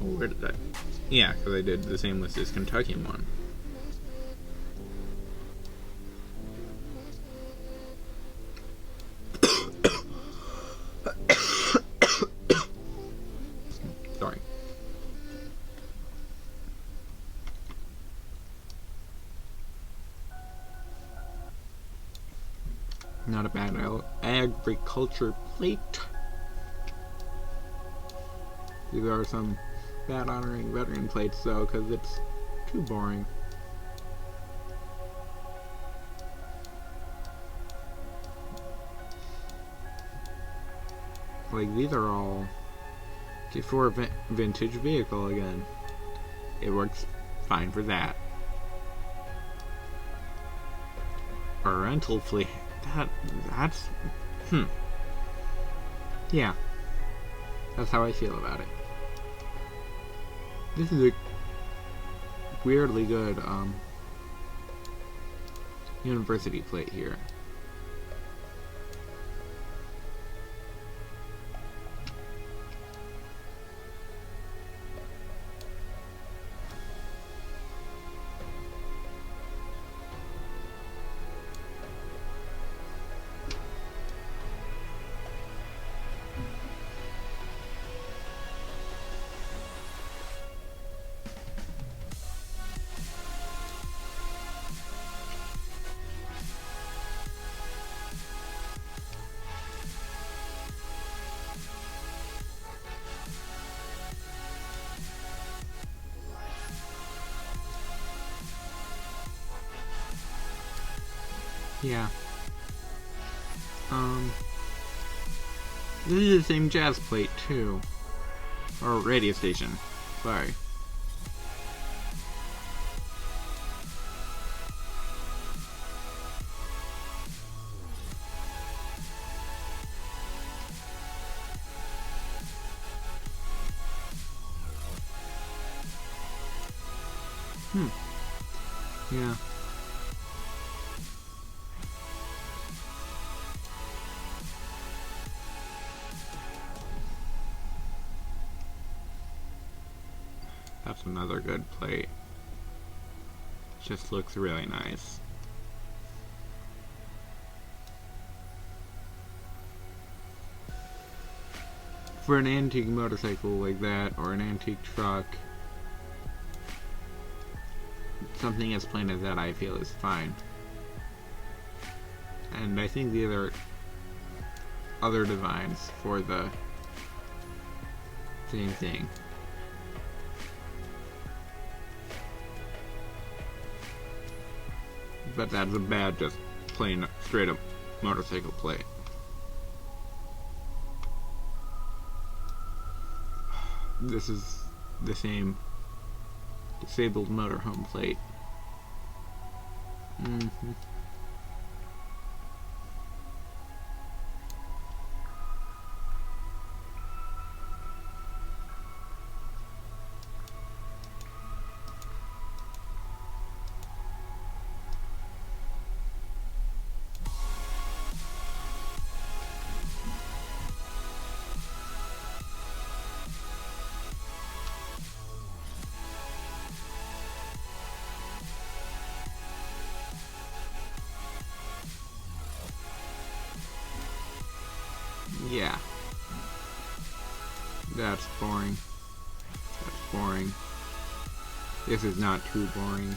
Where did I? Yeah, because I did the same list as Kentucky one. Sorry. Not a bad agriculture plate. These are some bad honoring veteran plates though, because it's too boring. Like, these are all for a vintage vehicle again. It works fine for that. A rental fleet. That's yeah. That's how I feel about it. This is a weirdly good university plate here. Yeah. This is the same jazz plate too. Or radio station. Sorry. Yeah. That's another good plate. just looks really nice. For an antique motorcycle like that, or an antique truck, something as plain as that I feel is fine. And I think the other designs for the same thing. But that's a bad, just plain, straight up motorcycle plate. This is the same disabled motorhome plate. Yeah. That's boring. That's boring. This is not too boring.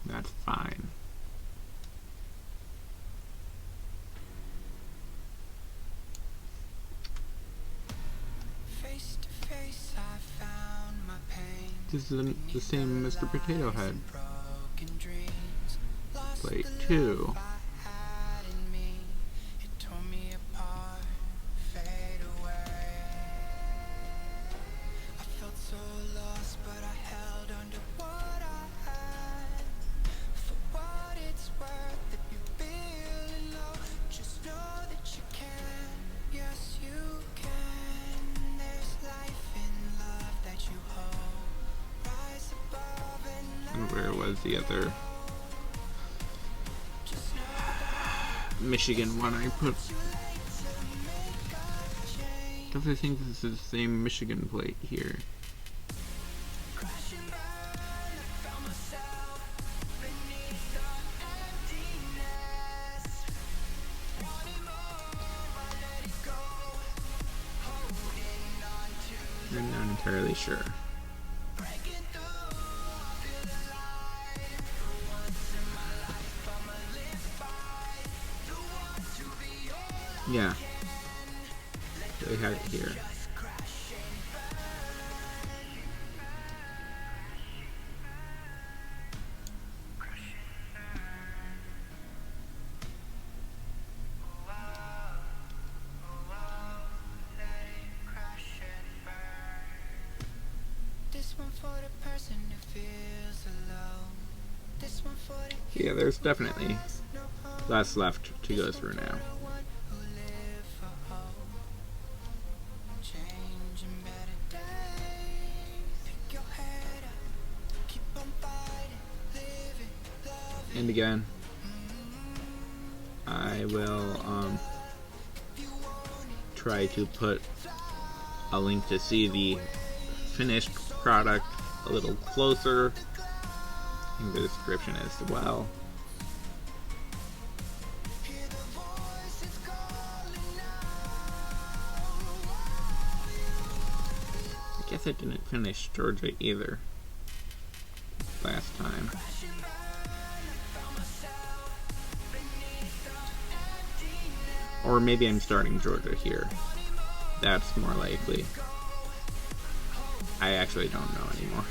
That's fine. Face to face, I found my pain. This is the same Mr. Potato Head Broken dreams. plate too. And where was the other Michigan one I put? Because I think this is the same Michigan plate here. I'm not entirely sure. Yeah, they had it here. Yeah, there's definitely less left to go through now. And again, I will try to put a link to see the finished product a little closer in the description as well. I guess I didn't finish Georgia either last time. Or maybe I'm starting Georgia here. That's more likely. I actually don't know anymore.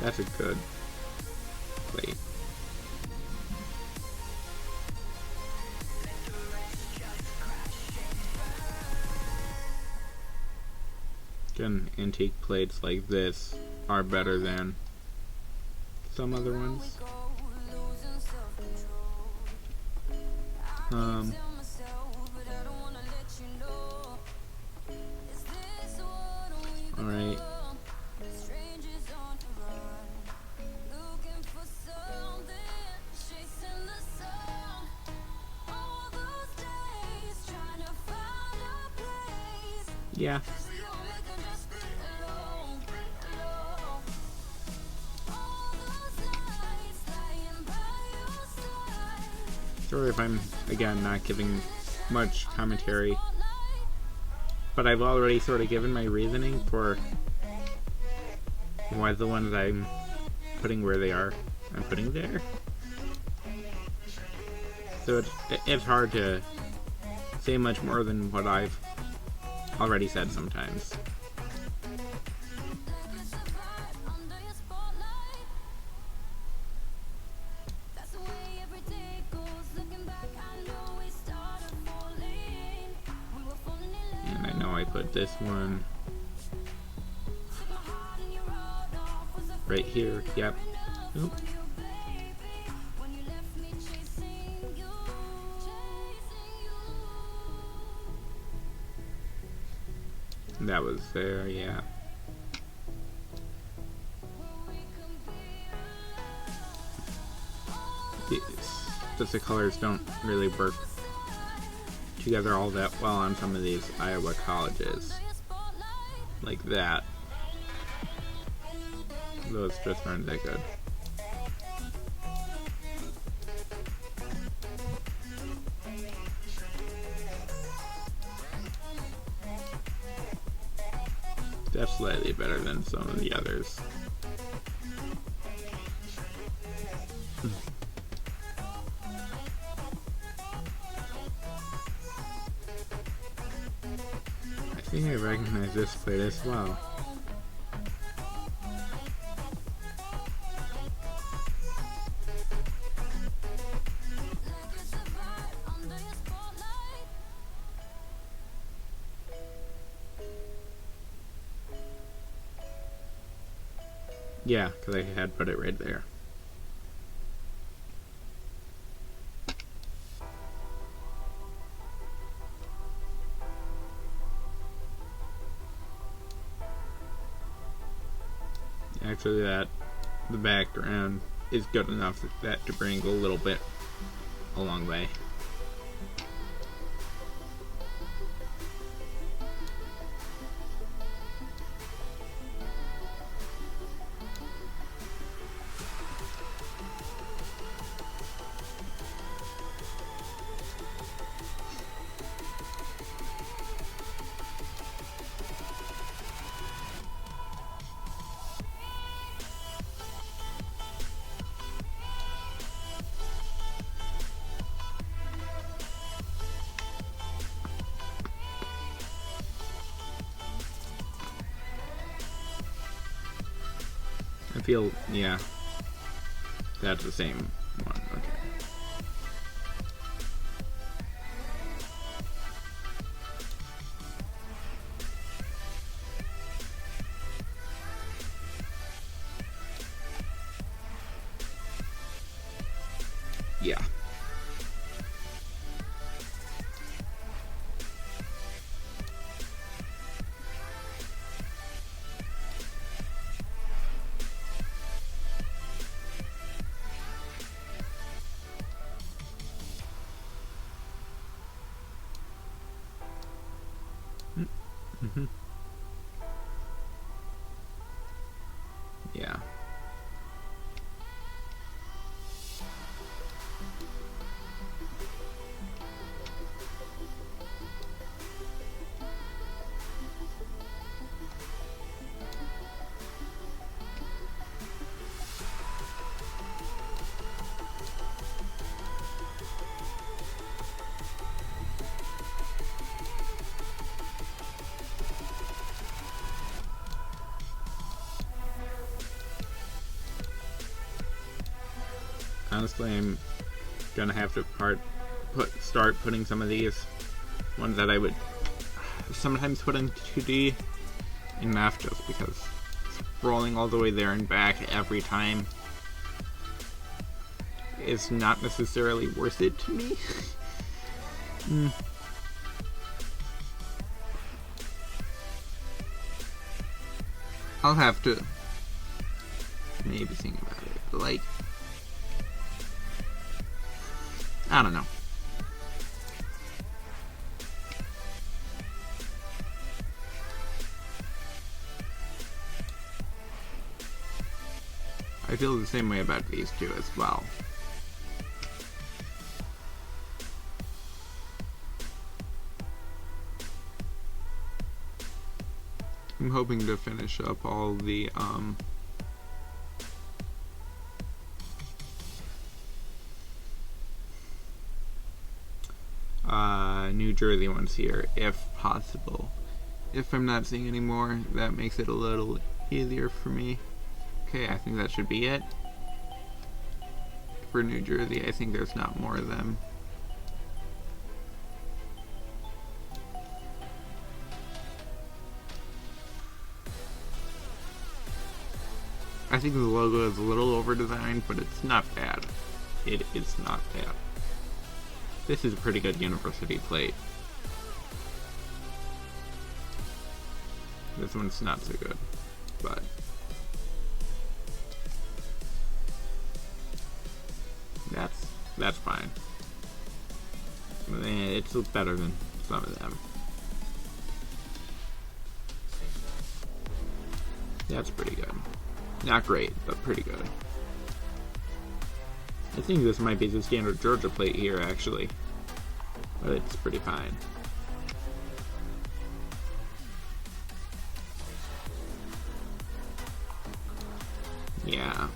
That's a good plate. Again, antique plates like this are better than some other ones. Alright. Yeah. Sorry if I'm, again, not giving much commentary, but I've already sort of given my reasoning for why the ones I'm putting where they are, I'm putting there. So it's hard to say much more than what I've already said sometimes. And I know I put this one right here. Yep. Oop. That was there, yeah. Just the colors don't really work together all that well on some of these Iowa colleges. Like that. Those just aren't that good. That's slightly better than some of the others. I think I recognize this plate as well. Yeah, because I had put it right there. Actually, the background is good enough that to bring a little bit a long way. I feel, yeah, that's the same one. Okay. Yeah. Mm-hmm. Yeah. Honestly, I'm gonna have to start putting some of these ones that I would sometimes put in 2D in math, just because scrolling all the way there and back every time is not necessarily worth it to me. I'll have to maybe think about it. But like, I don't know. I feel the same way about these two as well. I'm hoping to finish up all the New Jersey ones here, if possible. If I'm not seeing any more, that makes it a little easier for me. Okay, I think that should be it. For New Jersey, I think there's not more of them. I think the logo is a little over-designed, but it's not bad. It is not bad. This is a pretty good university plate. This one's not so good, but that's fine. It's better than some of them. That's pretty good. Not great, but pretty good. I think this might be the standard Georgia plate here, actually. But it's pretty fine. Yeah.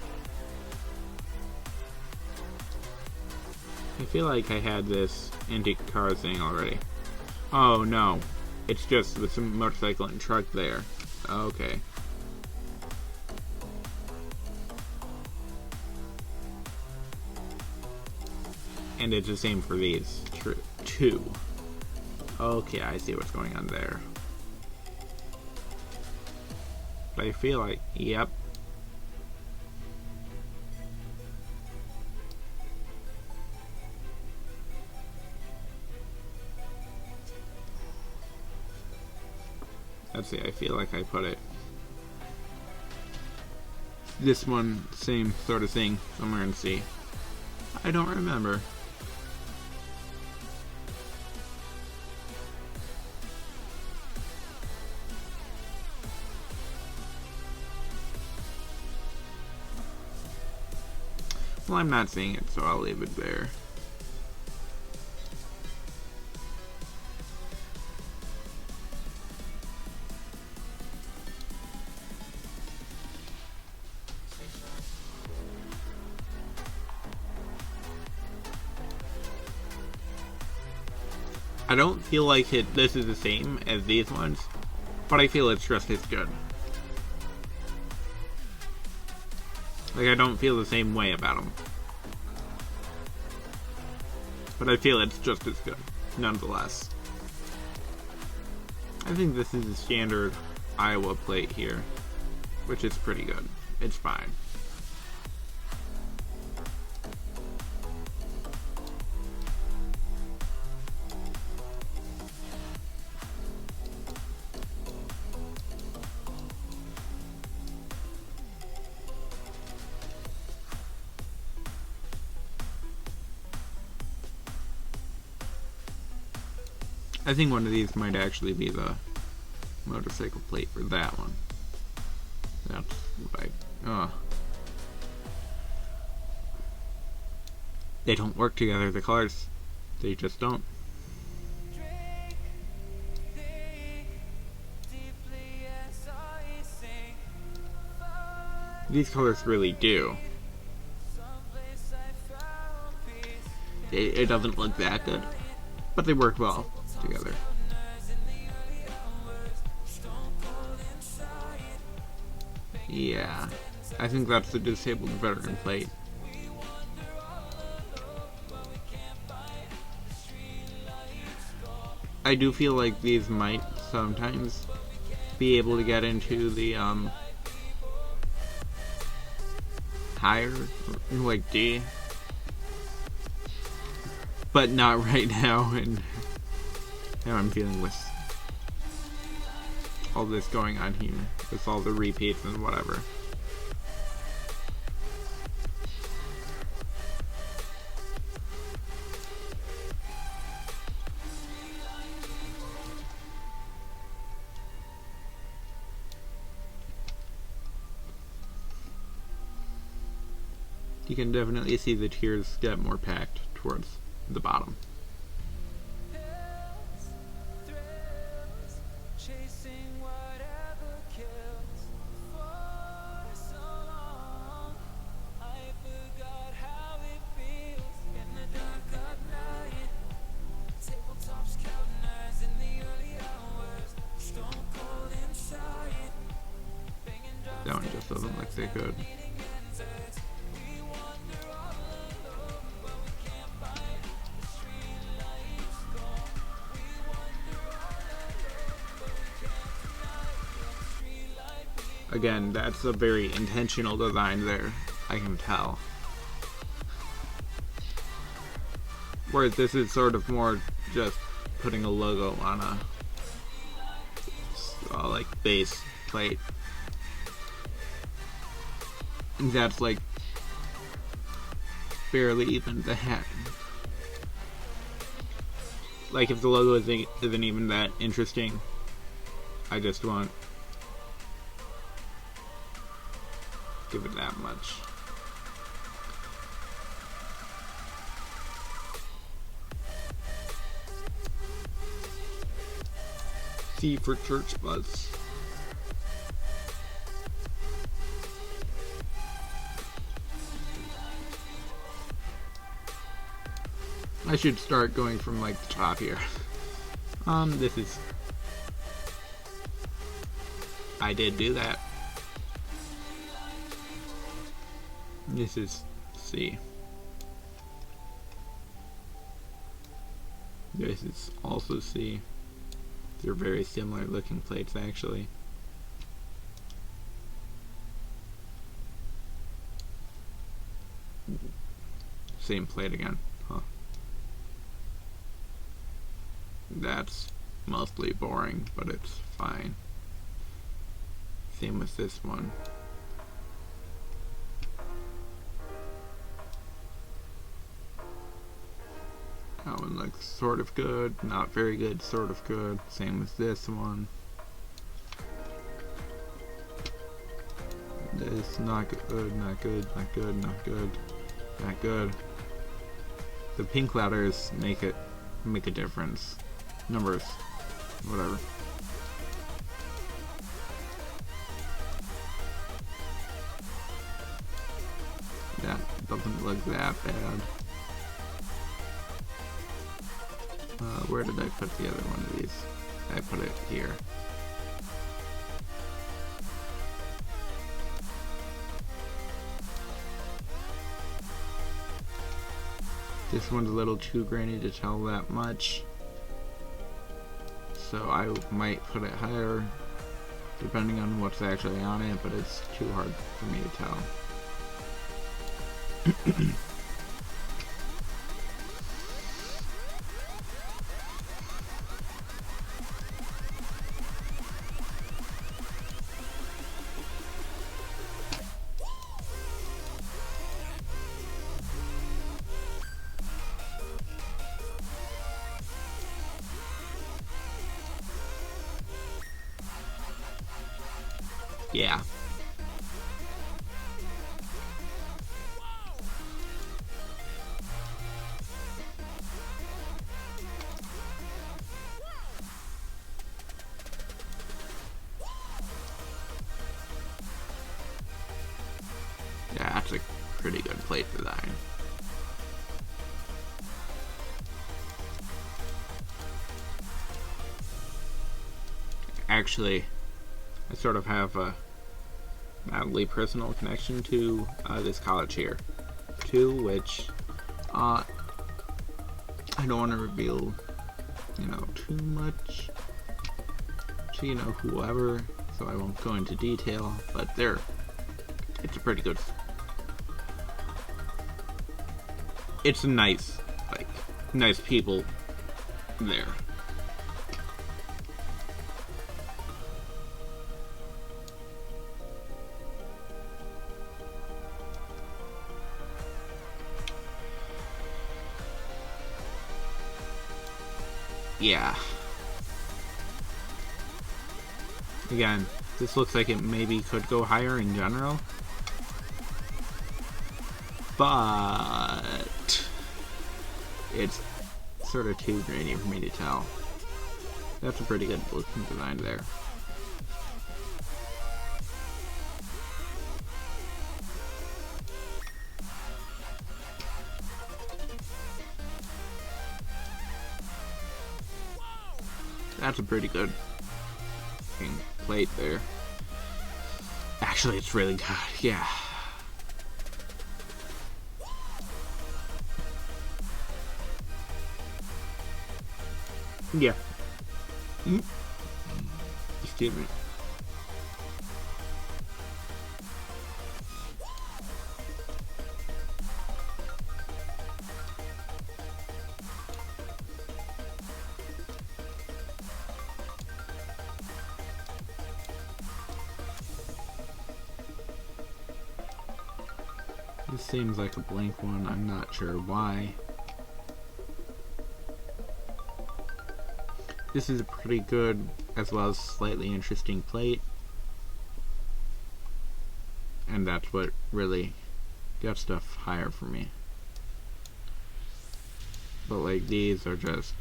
I feel like I had this antique car thing already. Oh no. It's just with some motorcycle and truck there. Okay. And it's the same for these two. Okay, I see what's going on there. But I feel like, yep. Let's see, I feel like I put it. This one, same sort of thing, somewhere in C. I don't remember. Well, I'm not seeing it, so I'll leave it there. I don't feel like this is the same as these ones, but I feel it's just as good. Like, I don't feel the same way about them. But I feel it's just as good, nonetheless. I think this is the standard Iowa plate here, which is pretty good. It's fine. I think one of these might actually be the motorcycle plate for that one. That's what they don't work together, the colors. They just don't. These colors really do. It doesn't look that good, but they work well together. Yeah, I think that's the disabled veteran plate. I do feel like these might sometimes be able to get into the higher, like D, but not right now, and now I'm dealing with all this going on here. with all the repeats and whatever. You can definitely see the tiers get more packed towards the bottom. That one just doesn't look that good. Again, that's a very intentional design there, I can tell. Whereas this is sort of more just putting a logo on a like base plate. And that's like barely even the hat. Like if the logo isn't even that interesting, I just want give it that much. C for church bus. I should start going from like the top here. This is... I did do that. This is C. This is also C. They're very similar looking plates actually. Same plate again, huh? That's mostly boring, but it's fine. Same with this one. That one looks sort of good, not very good, sort of good. Same with this one. This, not good, not good, not good, not good, not good. The pink letters make a difference. Numbers, whatever. That doesn't look that bad. Where did I put the other one of these? I put it here. This one's a little too grainy to tell that much, so I might put it higher depending on what's actually on it, but it's too hard for me to tell. Yeah. Yeah, that's a pretty good plate design. Actually, I sort of have a mildly personal connection to this college here, too, which I don't want to reveal, too much to, whoever, so I won't go into detail, but it's a pretty good, it's nice, nice people there. yeah. Again, this looks like it maybe could go higher in general. But it's sort of too grainy for me to tell. That's a pretty good looking design there. That's a pretty good plate there. Actually, it's really good, yeah. Yeah. Excuse me. This seems like a blank one. I'm not sure why. This is a pretty good, as well as slightly interesting plate. And that's what really got stuff higher for me. But like these are just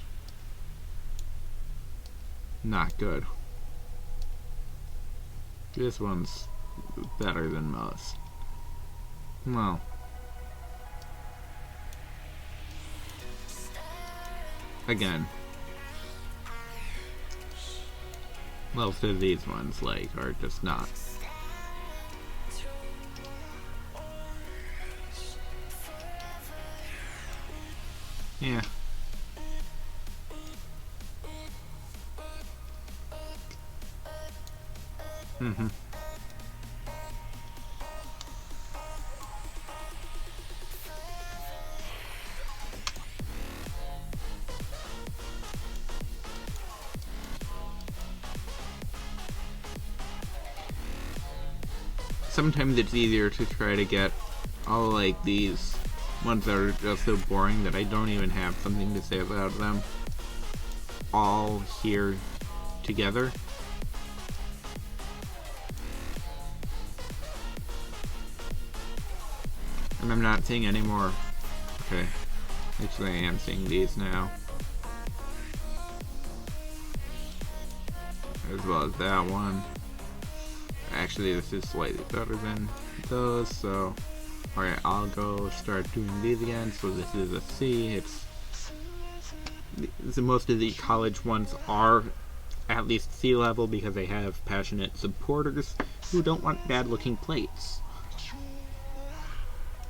not good. This one's better than most. Well, again, most of these ones like are just not. Yeah. Sometimes it's easier to try to get all like these ones that are just so boring that I don't even have something to say about them all here together. And I'm not seeing any more. Okay, actually I am seeing these now, as well as that one. Actually, this is slightly better than those, so alright, I'll go start doing these again. So this is a C. Most of the college ones are at least C level because they have passionate supporters who don't want bad looking plates.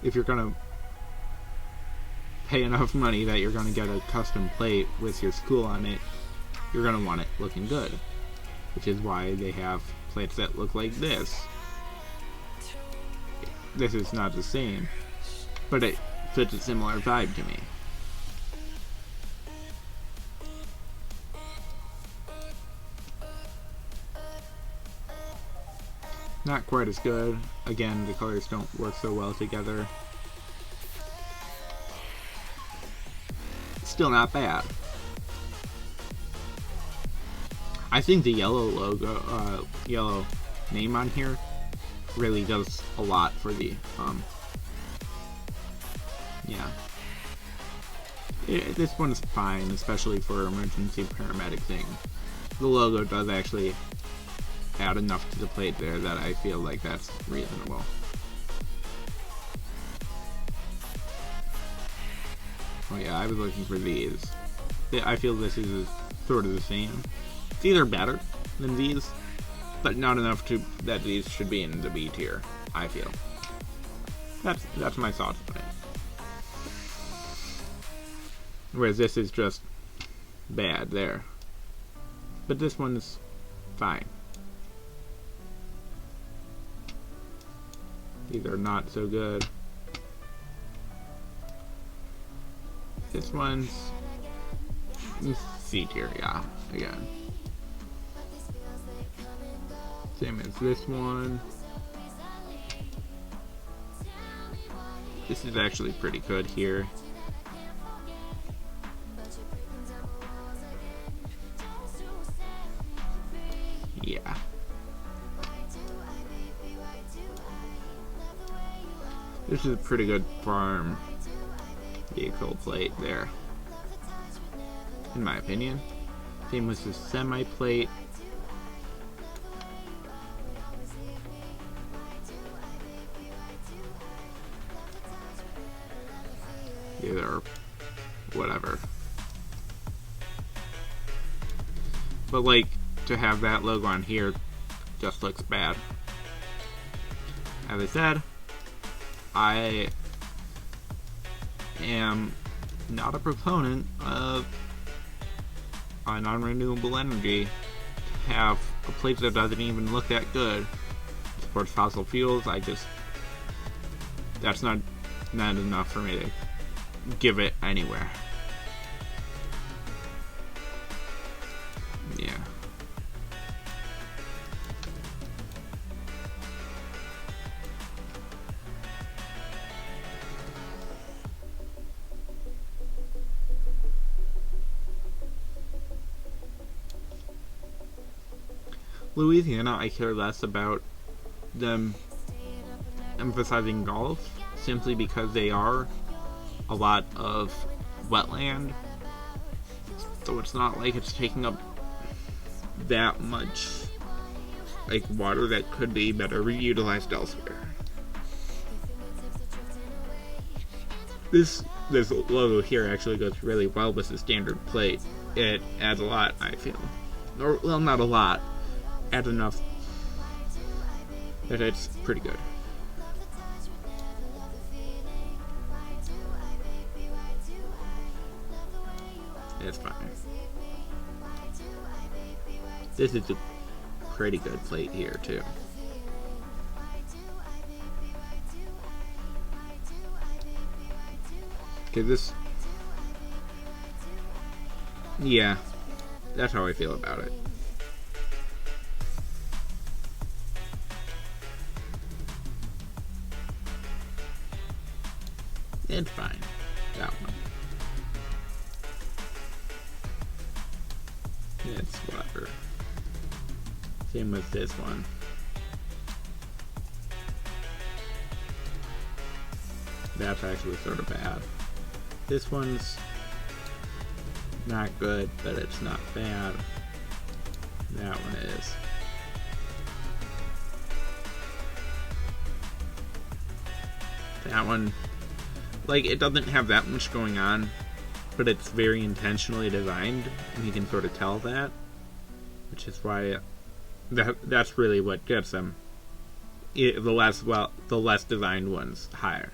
If you're gonna pay enough money that you're gonna get a custom plate with your school on it, you're gonna want it looking good, which is why they have plates that look like this. This is not the same, but it fits a similar vibe to me. Not quite as good. Again, the colors don't work so well together. Still not bad. I think the yellow logo, yellow name on here really does a lot for the, yeah. This one's fine, especially for emergency paramedic thing. The logo does actually add enough to the plate there that I feel like that's reasonable. Oh yeah, I was looking for these. I feel this is sort of the same. It's either better than these, but not enough to that these should be in the B tier, I feel. That's my thoughts on it. Whereas this is just bad there. But this one's fine. These are not so good. This one's C tier, yeah, again. Same as this one. This is actually pretty good here. Yeah. This is a pretty good farm vehicle plate there, in my opinion. Same with the semi plate. Either whatever. But like, to have that logo on here just looks bad. As I said, I am not a proponent of non-renewable energy to have a plate that doesn't even look that good. It supports fossil fuels. That's not enough for me to give it anywhere. Yeah. Louisiana, I care less about them emphasizing golf, simply because they are a lot of wetland, so it's not like it's taking up that much like water that could be better utilized elsewhere. This logo here actually goes really well with the standard plate. It adds a lot, I feel. Or, well, not a lot. Adds enough that it's pretty good. It's fine. This is a pretty good plate here, too. Okay, this... Yeah, that's how I feel about it. It's fine. That one. It's whatever. Same with this one. That's actually sort of bad. This one's not good, but it's not bad. That one is. That one, like, it doesn't have that much going on, but it's very intentionally designed, and you can sort of tell that, which is why that's really what gets them the less designed ones higher.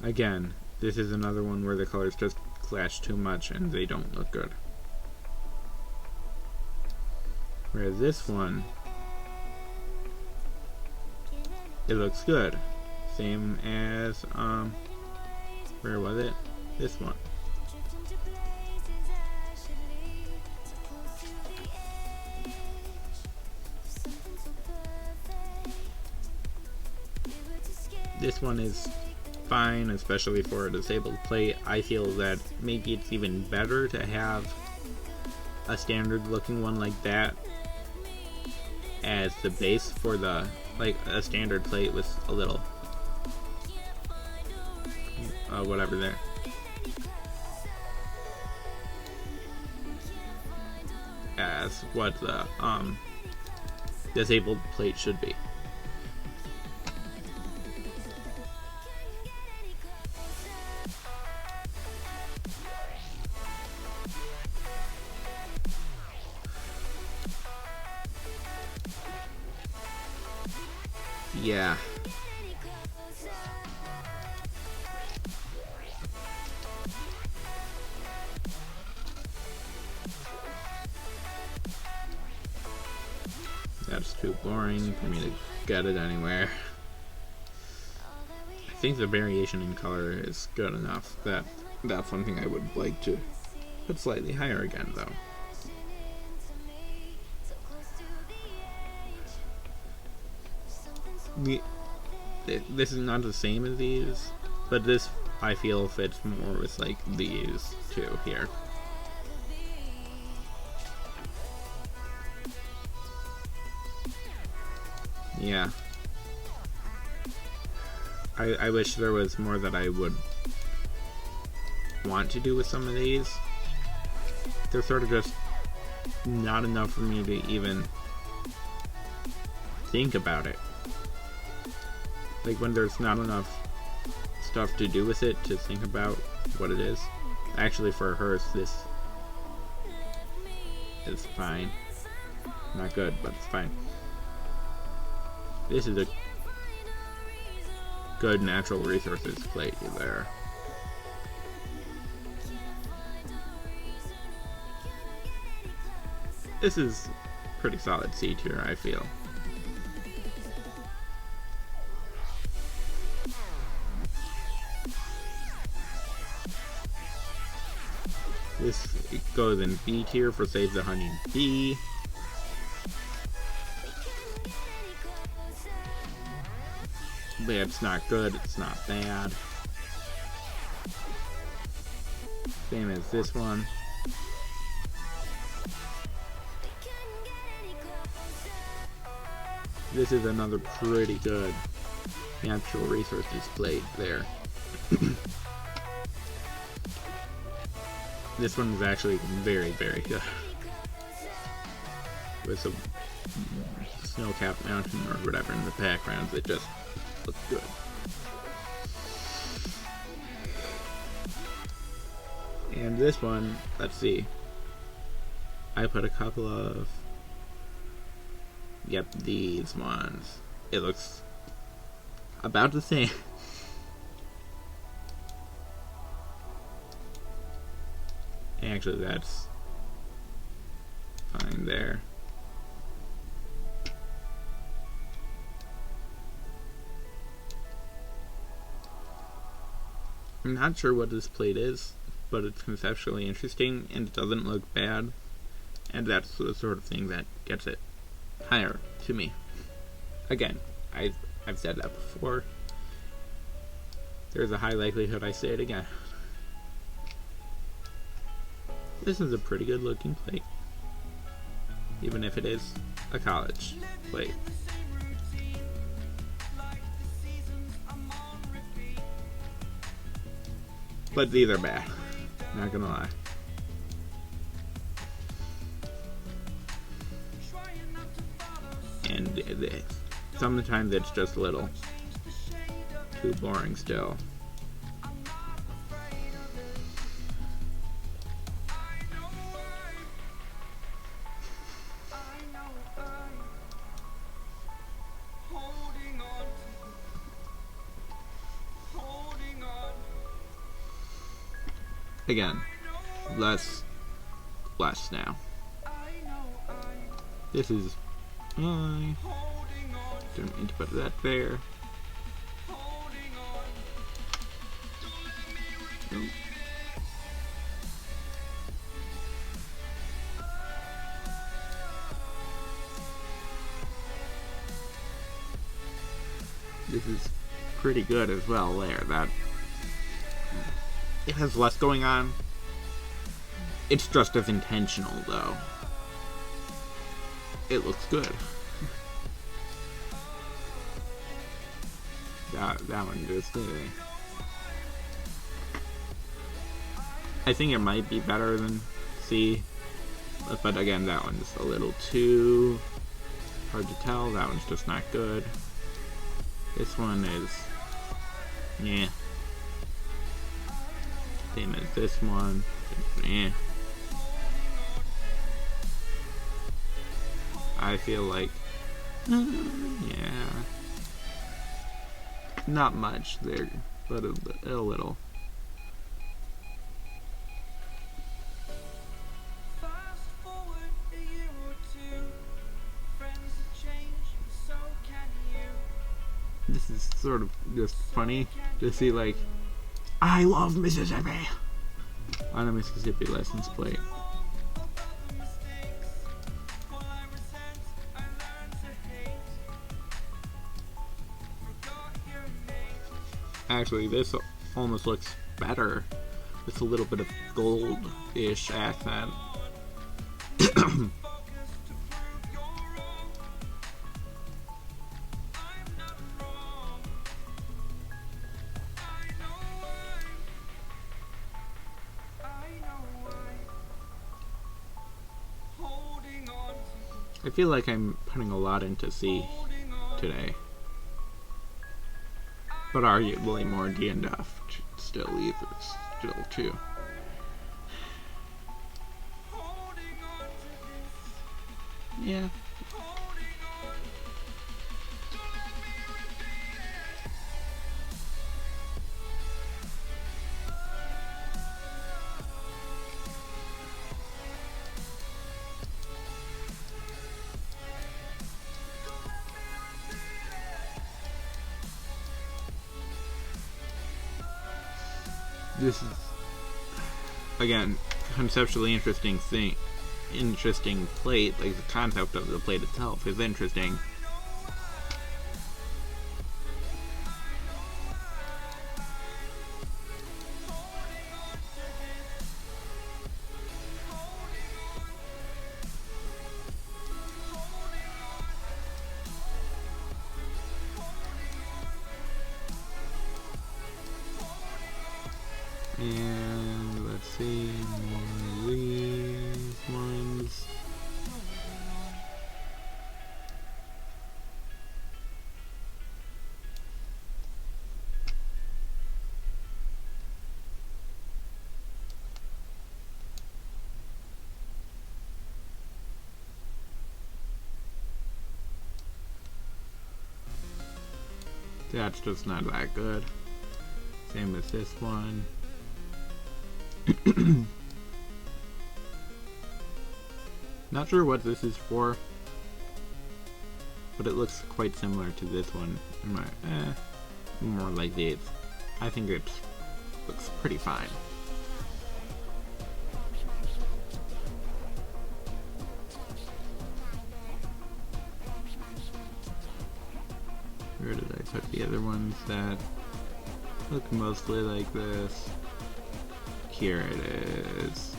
Again, this is another one where the colors just clash too much and they don't look good. Whereas this one, it looks good. Same as, where was it? This one. This one is fine, especially for a disabled plate. I feel that maybe it's even better to have a standard looking one like that as the base for the, like, a standard plate with a little whatever there. As what the disabled plate should be. Yeah. That's too boring for me to get it anywhere. I think the variation in color is good enough that that's one thing I would like to put slightly higher again, though. This is not the same as these, But this, I feel, fits more with like these two here. Yeah. I wish there was more that I would want to do with some of these. They're sort of just not enough for me to even think about it. Like when there's not enough stuff to do with it to think about what it is. Actually, for hers, this is fine. Not good, but it's fine. This is a good natural resources plate there. This is pretty solid C tier, I feel. This goes in B tier for Save the Honey B. But it's not good, it's not bad. Same as this one. This is another pretty good natural resources plate there. This one is actually very, very good. With some snow-capped mountain or whatever in the background, it just looks good. And this one, let's see. I put a couple of... Yep, these ones. It looks about the same. Actually, that's fine there. I'm not sure what this plate is, but it's conceptually interesting and it doesn't look bad, and that's the sort of thing that gets it higher to me. Again, I've said that before. There's a high likelihood I say it again. This is a pretty good looking plate, even if it is a college plate. But these are bad, not gonna lie. And sometimes it's just a little too boring still. Again, less now. This is... I don't need to put that there. Nope. This is pretty good as well there. That it has less going on. It's just as intentional though. It looks good. that one just I think it might be better than C, but again, that one's a little too hard to tell. That one's just not good. This one is, yeah. Same as this one, yeah. I feel like, yeah, not much there, but a little. This is sort of just funny to see, like, I love Mississippi on a Mississippi license plate. Actually, this almost looks better with a little bit of gold-ish accent. I feel like I'm putting a lot into C today, but arguably more D and F still too. Yeah. This is, again, conceptually interesting plate. Like, the concept of the plate itself is interesting. And let's see, more of these ones. That's just not that good. Same with this one. Not sure what this is for, but it looks quite similar to this one. More like these. I think it looks pretty fine. Where did I put the other ones that look mostly like this? Here it is.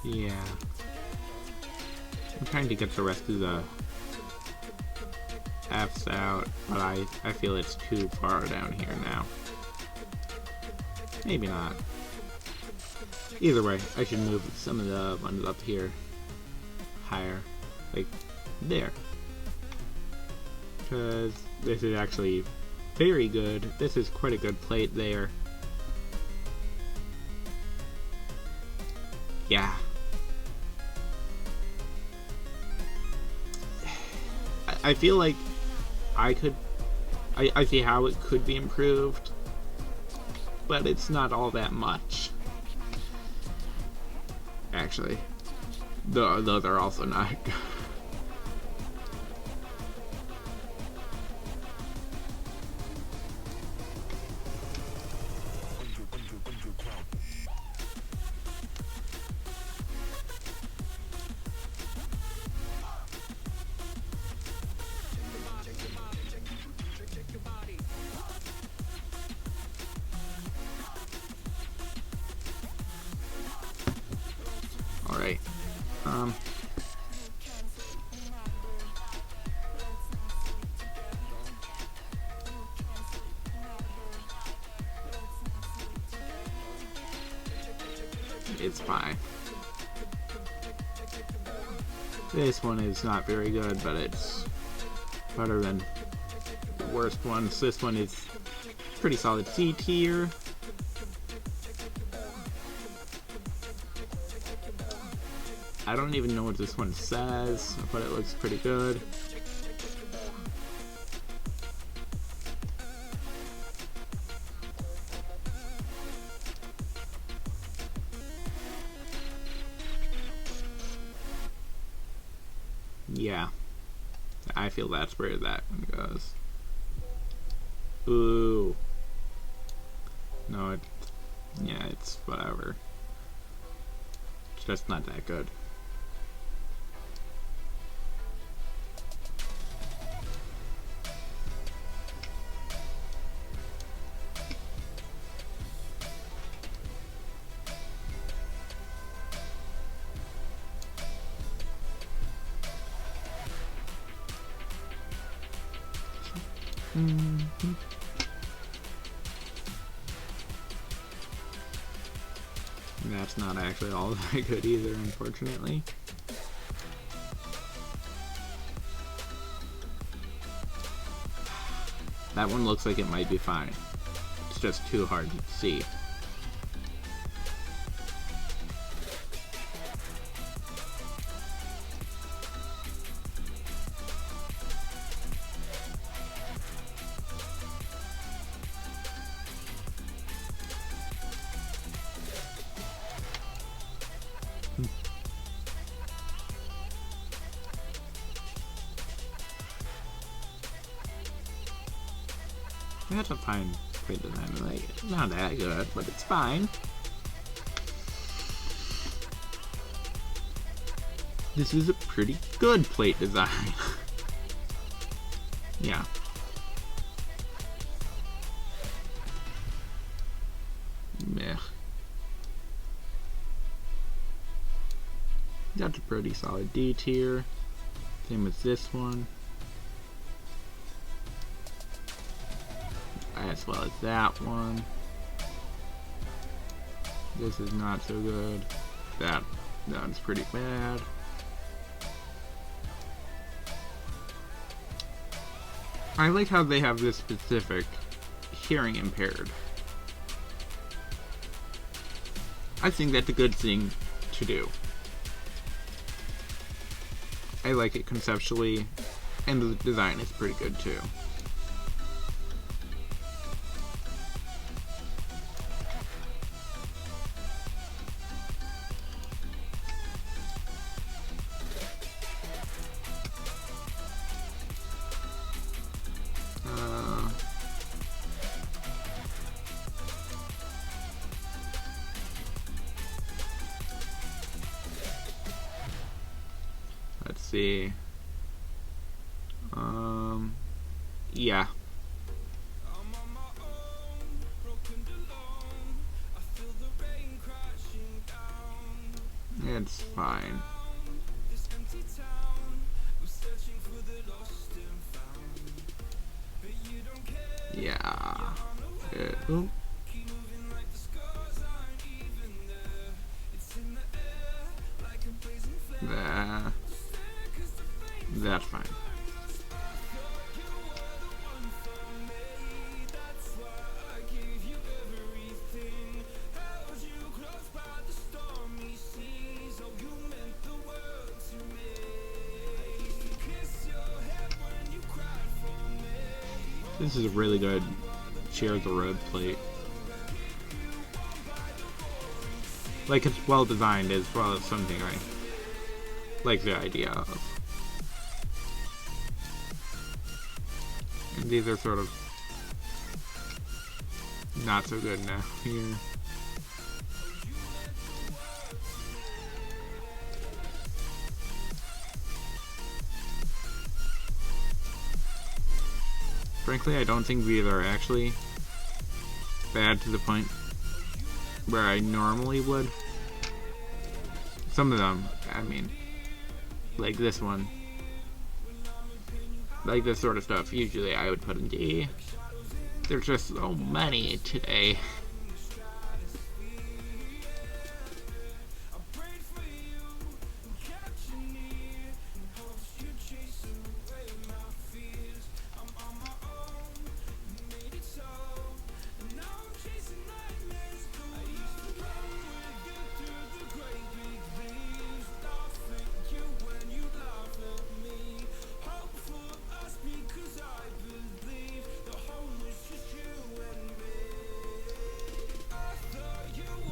Yeah. I'm trying to get the rest of the F's out, but I feel it's too far down here now. Maybe not. Either way, I should move some of the ones up here higher. Like, there. Because this is actually very good. This is quite a good plate there. Yeah. I feel like I see how it could be improved, but it's not all that much. Actually, those are also not good. Alright. It's fine. This one is not very good, but it's better than the worst ones. This one is pretty solid C tier. I don't even know what this one says, but it looks pretty good. feel that's where that one goes. Ooh. No, it's whatever. It's just not that good. That's not actually all that good either, unfortunately. That one looks like it might be fine. It's just too hard to see. That's a fine plate design. Like, it's not that good, but it's fine. This is a pretty good plate design. Yeah. Meh. That's a pretty solid D tier. Same as this one. As well as that one. This is not so good. That one's pretty bad. I like how they have this specific hearing impaired. I think that's a good thing to do. I like it conceptually, and the design is pretty good too. Let's see. Yeah. It's fine. Yeah. Oop. That's fine. This is a really good Share the Road plate. Like, it's well designed as well as something I like the idea of. And these are sort of not so good now here. Frankly, I don't think these are actually bad to the point where I normally would. Some of them, I mean, like this one, like this sort of stuff, usually I would put in D. There's just so many today.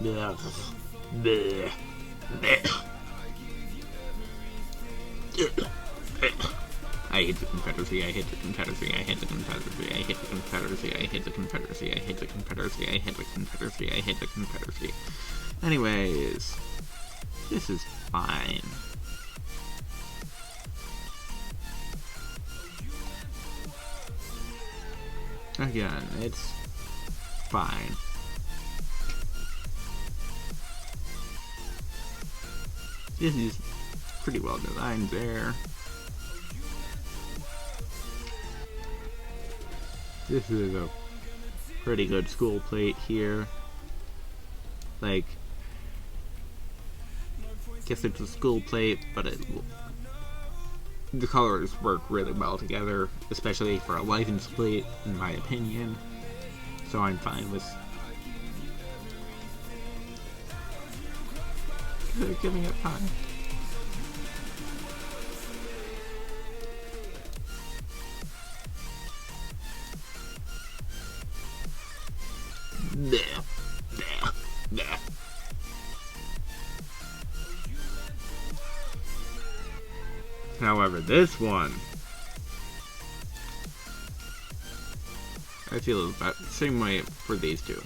Yeah. I I hate the Confederacy, I hate the Confederacy, I hate the Confederacy, I hate the Confederacy, I hate the Confederacy, I hate the Confederacy, I hate the Confederacy, I hate the Confederacy. Anyways, this is fine. Again, it's fine. This is pretty well designed there. This is a pretty good school plate here. Like, guess it's a school plate, but the colors work really well together, especially for a license plate, in my opinion. So I'm fine with giving it time. However, this one, I feel about the same way for these two.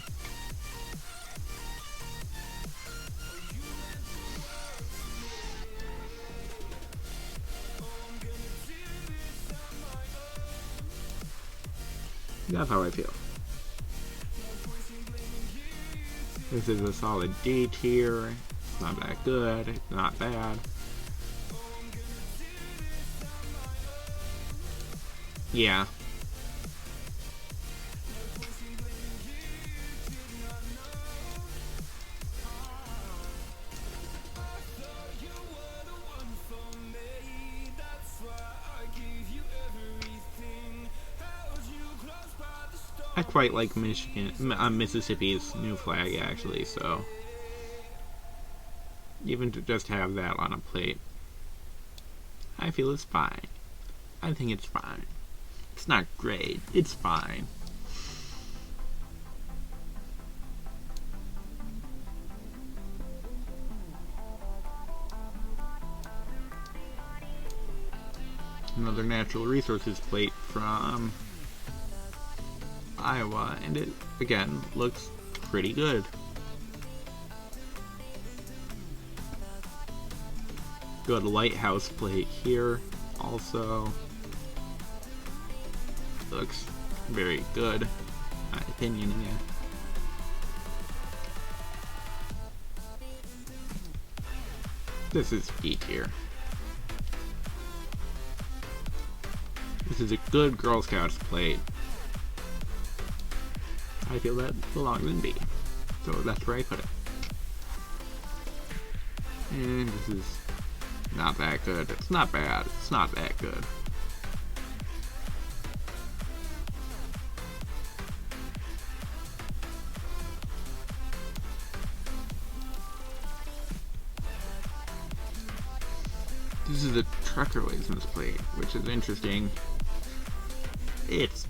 That's how I feel. This is a solid D tier. It's not that good. It's not bad. Yeah. I quite like Mississippi's new flag, actually, so even to just have that on a plate, I feel it's fine. I think it's fine. It's not great. It's fine. Another natural resources plate from Iowa, and it again looks pretty good. Good lighthouse plate here also. Looks very good, in my opinion, again. This is D tier. This is a good Girl Scouts plate. I feel that belongs in B, so that's where I put it. And this is not that good. It's not bad. It's not that good. This is a trucker license plate, which is interesting. It's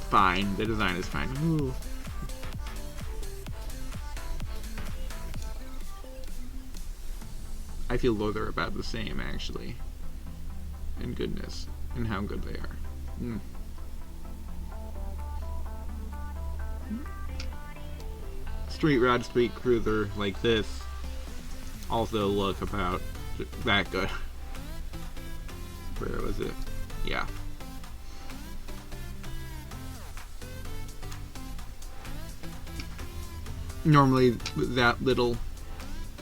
fine. The design is fine. Ooh. I feel though they're about the same, actually. In goodness. And how good they are. Street Rod Street Cruiser like this also look about that good. Where was it? Yeah. Normally that little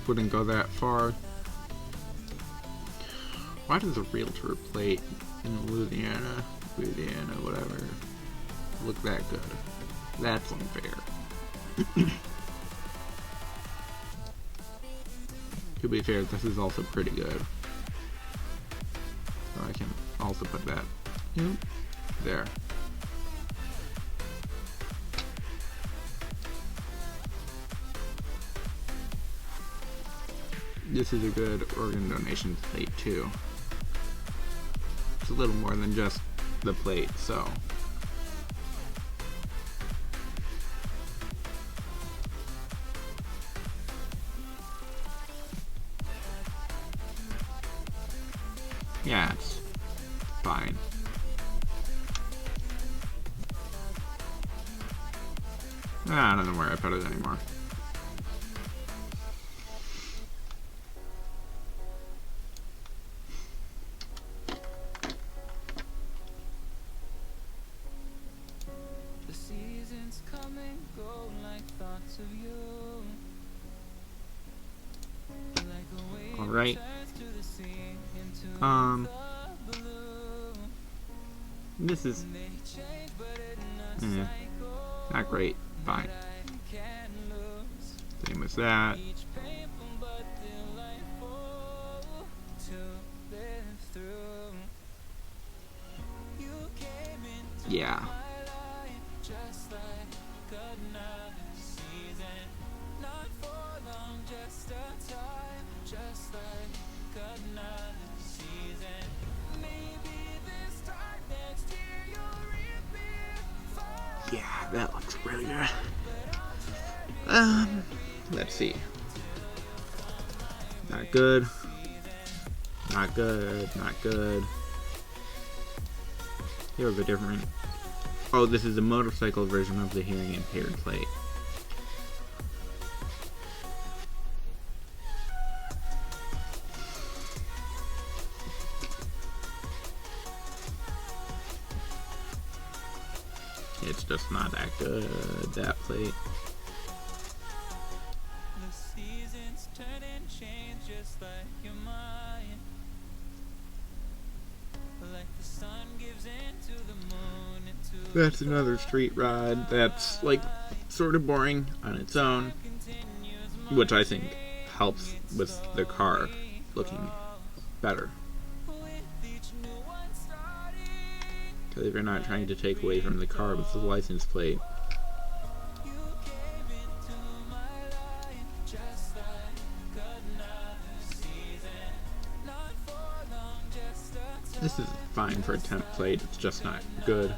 wouldn't go that far. Why does a realtor plate in Louisiana, whatever, look that good? That's unfair. To be fair, this is also pretty good. So I can also put that there. This is a good organ donation plate too. It's a little more than just the plate, so. Yeah, it's fine. I don't know where I put it anymore. The seasons come and go like thoughts of you. Like a wave All right. turns to the sea into the blue. This is They change, but in a cycle not great. Fine. I can't lose. Same as that. Each painful but delightful to live through. You came into Yeah. my life just like another season. Not for long, just a time, just like another season. Maybe this time next year you'll reappear. Yeah, that looks really good. Let's see. Not good. Not good. Not good. Here's a different. Oh, this is a motorcycle version of the hearing impaired plate. It's just not that good, that plate. The seasons turn and change just like your mind. Like the sun gives into the moon, into That's another street ride that's, like, sort of boring on its own, which I think helps with the car looking better. Because if you're not trying to take away from the car with the license plate, this is fine for a temp plate, it's just not good.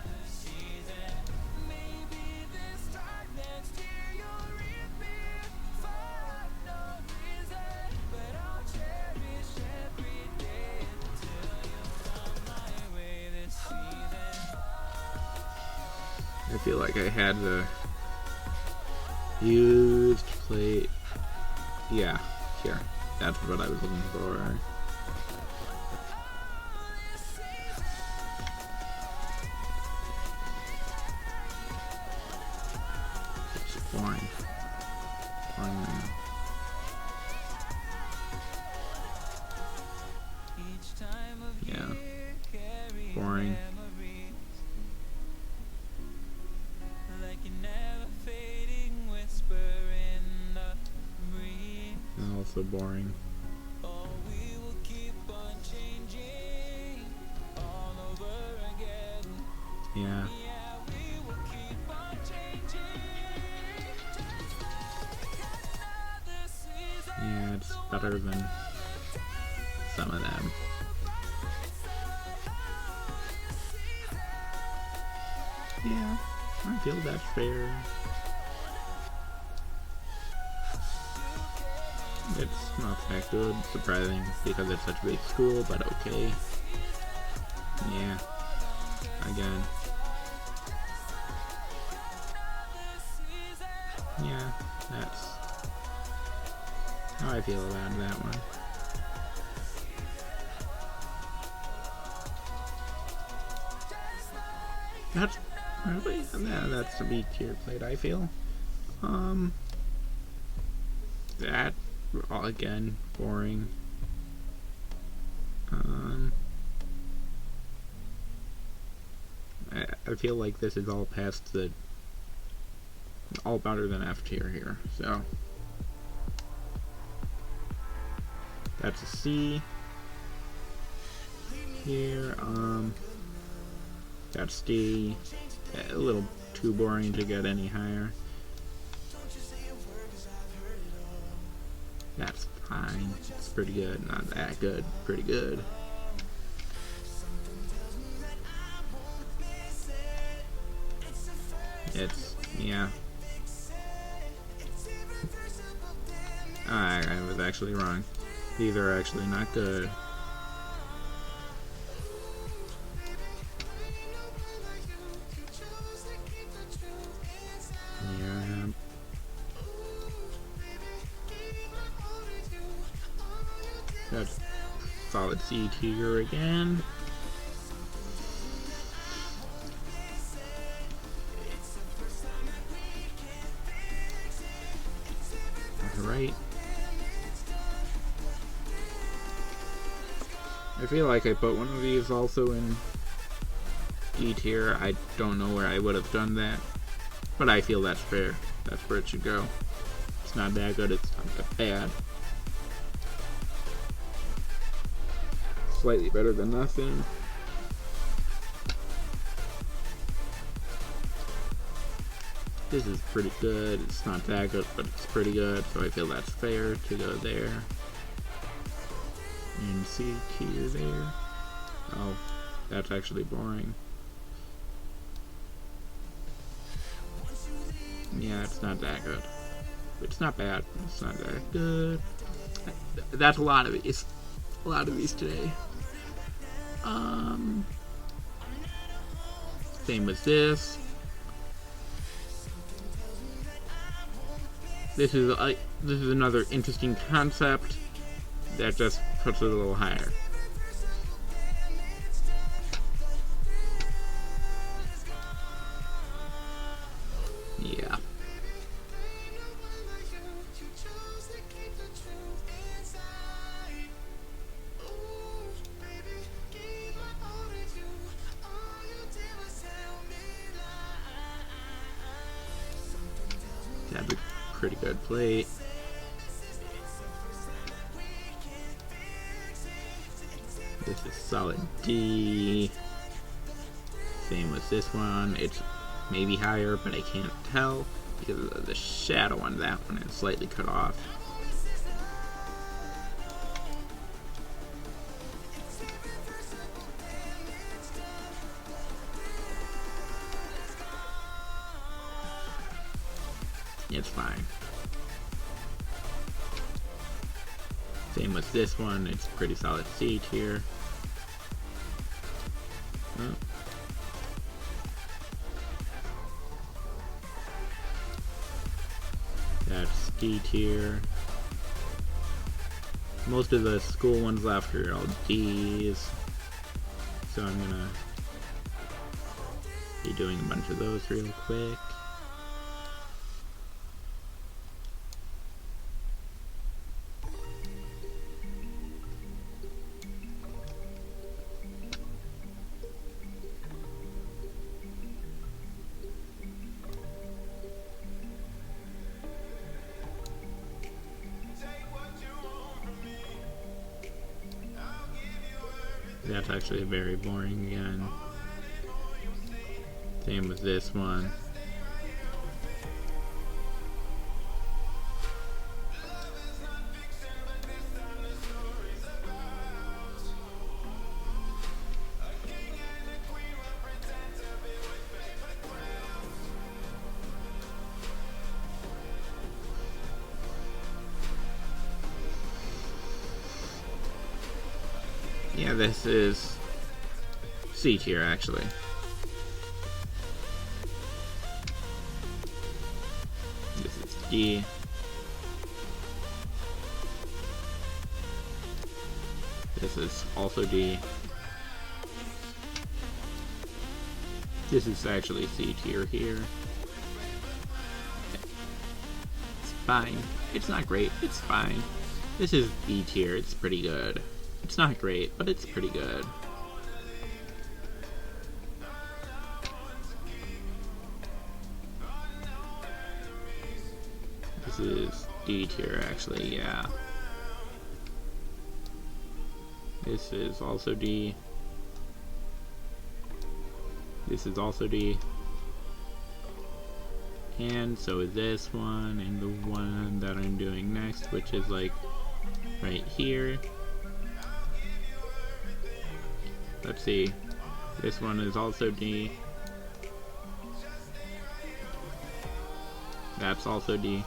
I feel like I had the used plate. Yeah, here. That's what I was looking for. It's boring. Boring. Yeah. Boring. Also boring. Yeah. Yeah, it's better than some of them. Yeah, I feel that's fair. It's not that good, surprising, because it's such a big school, but okay. Yeah, again. Yeah, that's how I feel about that one. That's really, yeah, that's a B tier plate, I feel. That, again, boring. I feel like this is all past the, all better than F tier here, so. That's a C. Here, that's D. A little too boring to get any higher. That's fine. It's pretty good. Not that good. Pretty good. It's, yeah. I was actually wrong. These are actually not good. Yeah. That's solid C tier again. Alright. I feel like I put one of these also in D tier. I don't know where I would have done that, but I feel that's fair. That's where it should go. It's not that good, it's not that bad. Slightly better than nothing. This is pretty good. It's not that good, but it's pretty good, so I feel that's fair to go there. And C tier there. Oh, that's actually boring. Yeah, it's not that good. It's not bad. It's not that good. That's a lot of these. A lot of these today. Same with this. This is another interesting concept that just puts it a little higher. Yeah. That's a pretty good plate. This is solid D. Same with this one. It's maybe higher, but I can't tell because of the shadow on that one is slightly cut off. It's fine. Same with this one, it's pretty solid C tier. Oh. That's D tier. Most of the school ones left are all D's, so I'm gonna be doing a bunch of those real quick. That's actually very boring again. Same with this one. Yeah, this is C tier actually. This is D. This is also D. This is actually C tier here. It's fine. It's not great. It's fine. This is B tier. It's pretty good. It's not great, but it's pretty good. This is D tier actually, yeah. This is also D. This is also D. And so is this one, and the one that I'm doing next, which is like right here. Let's see. This one is also D. That's also D.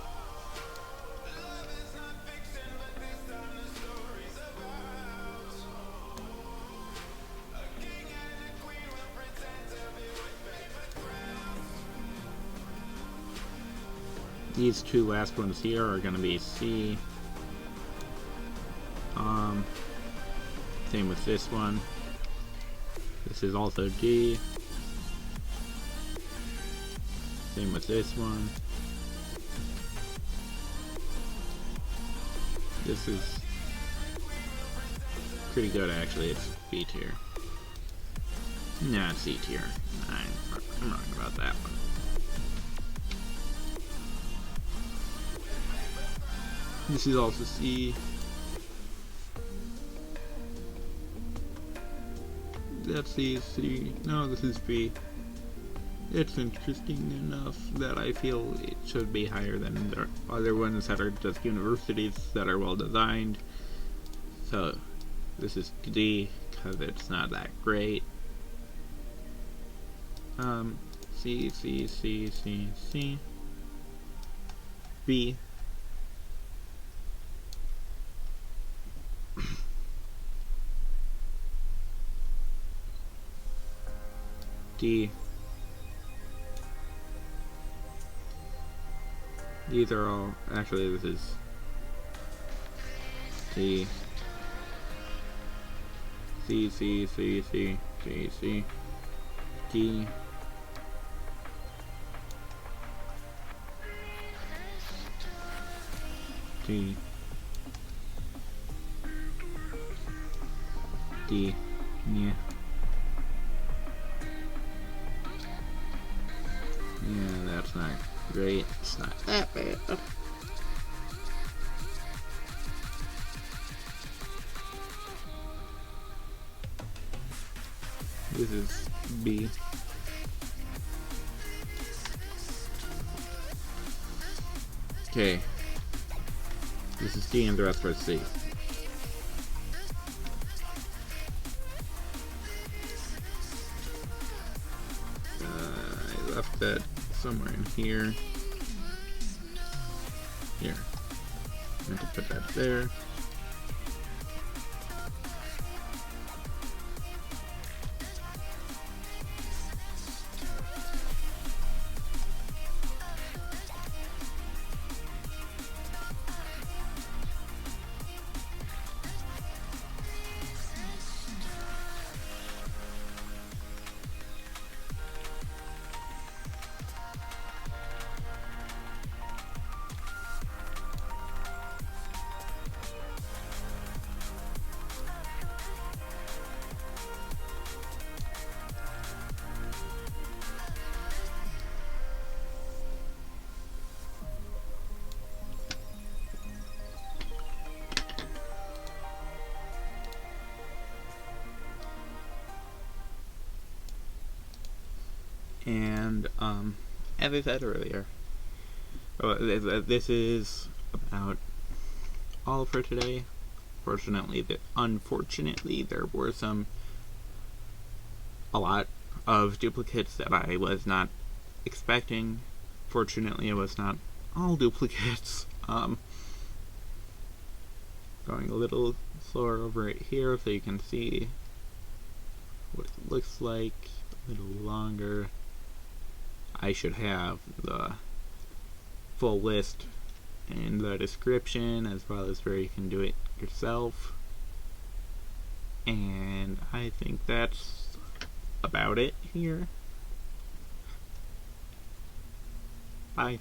These two last ones here are going to be C. Same with this one. This is also D. Same with this one. This is pretty good actually. It's B tier. Nah, it's C tier. I'm wrong about that one. This is also C. That's C. No, this is B. It's interesting enough that I feel it should be higher than the other ones that are just universities that are well designed. So this is D because it's not that great. C, C, C, C, C. B. D. These are all, actually this is D. C, C, C, C, C, C, D. D. D. Yeah. Yeah, that's not great. It's not that bad. This is B. Okay. This is D and the rest are C. I left that somewhere in here. Here. I meant to put that there. And as I said earlier, this is about all for today. Unfortunately, there were a lot of duplicates that I was not expecting. Fortunately, it was not all duplicates. Going a little slower over it here so you can see what it looks like. A little longer. I should have the full list in the description as well as where you can do it yourself. And I think that's about it here. Bye.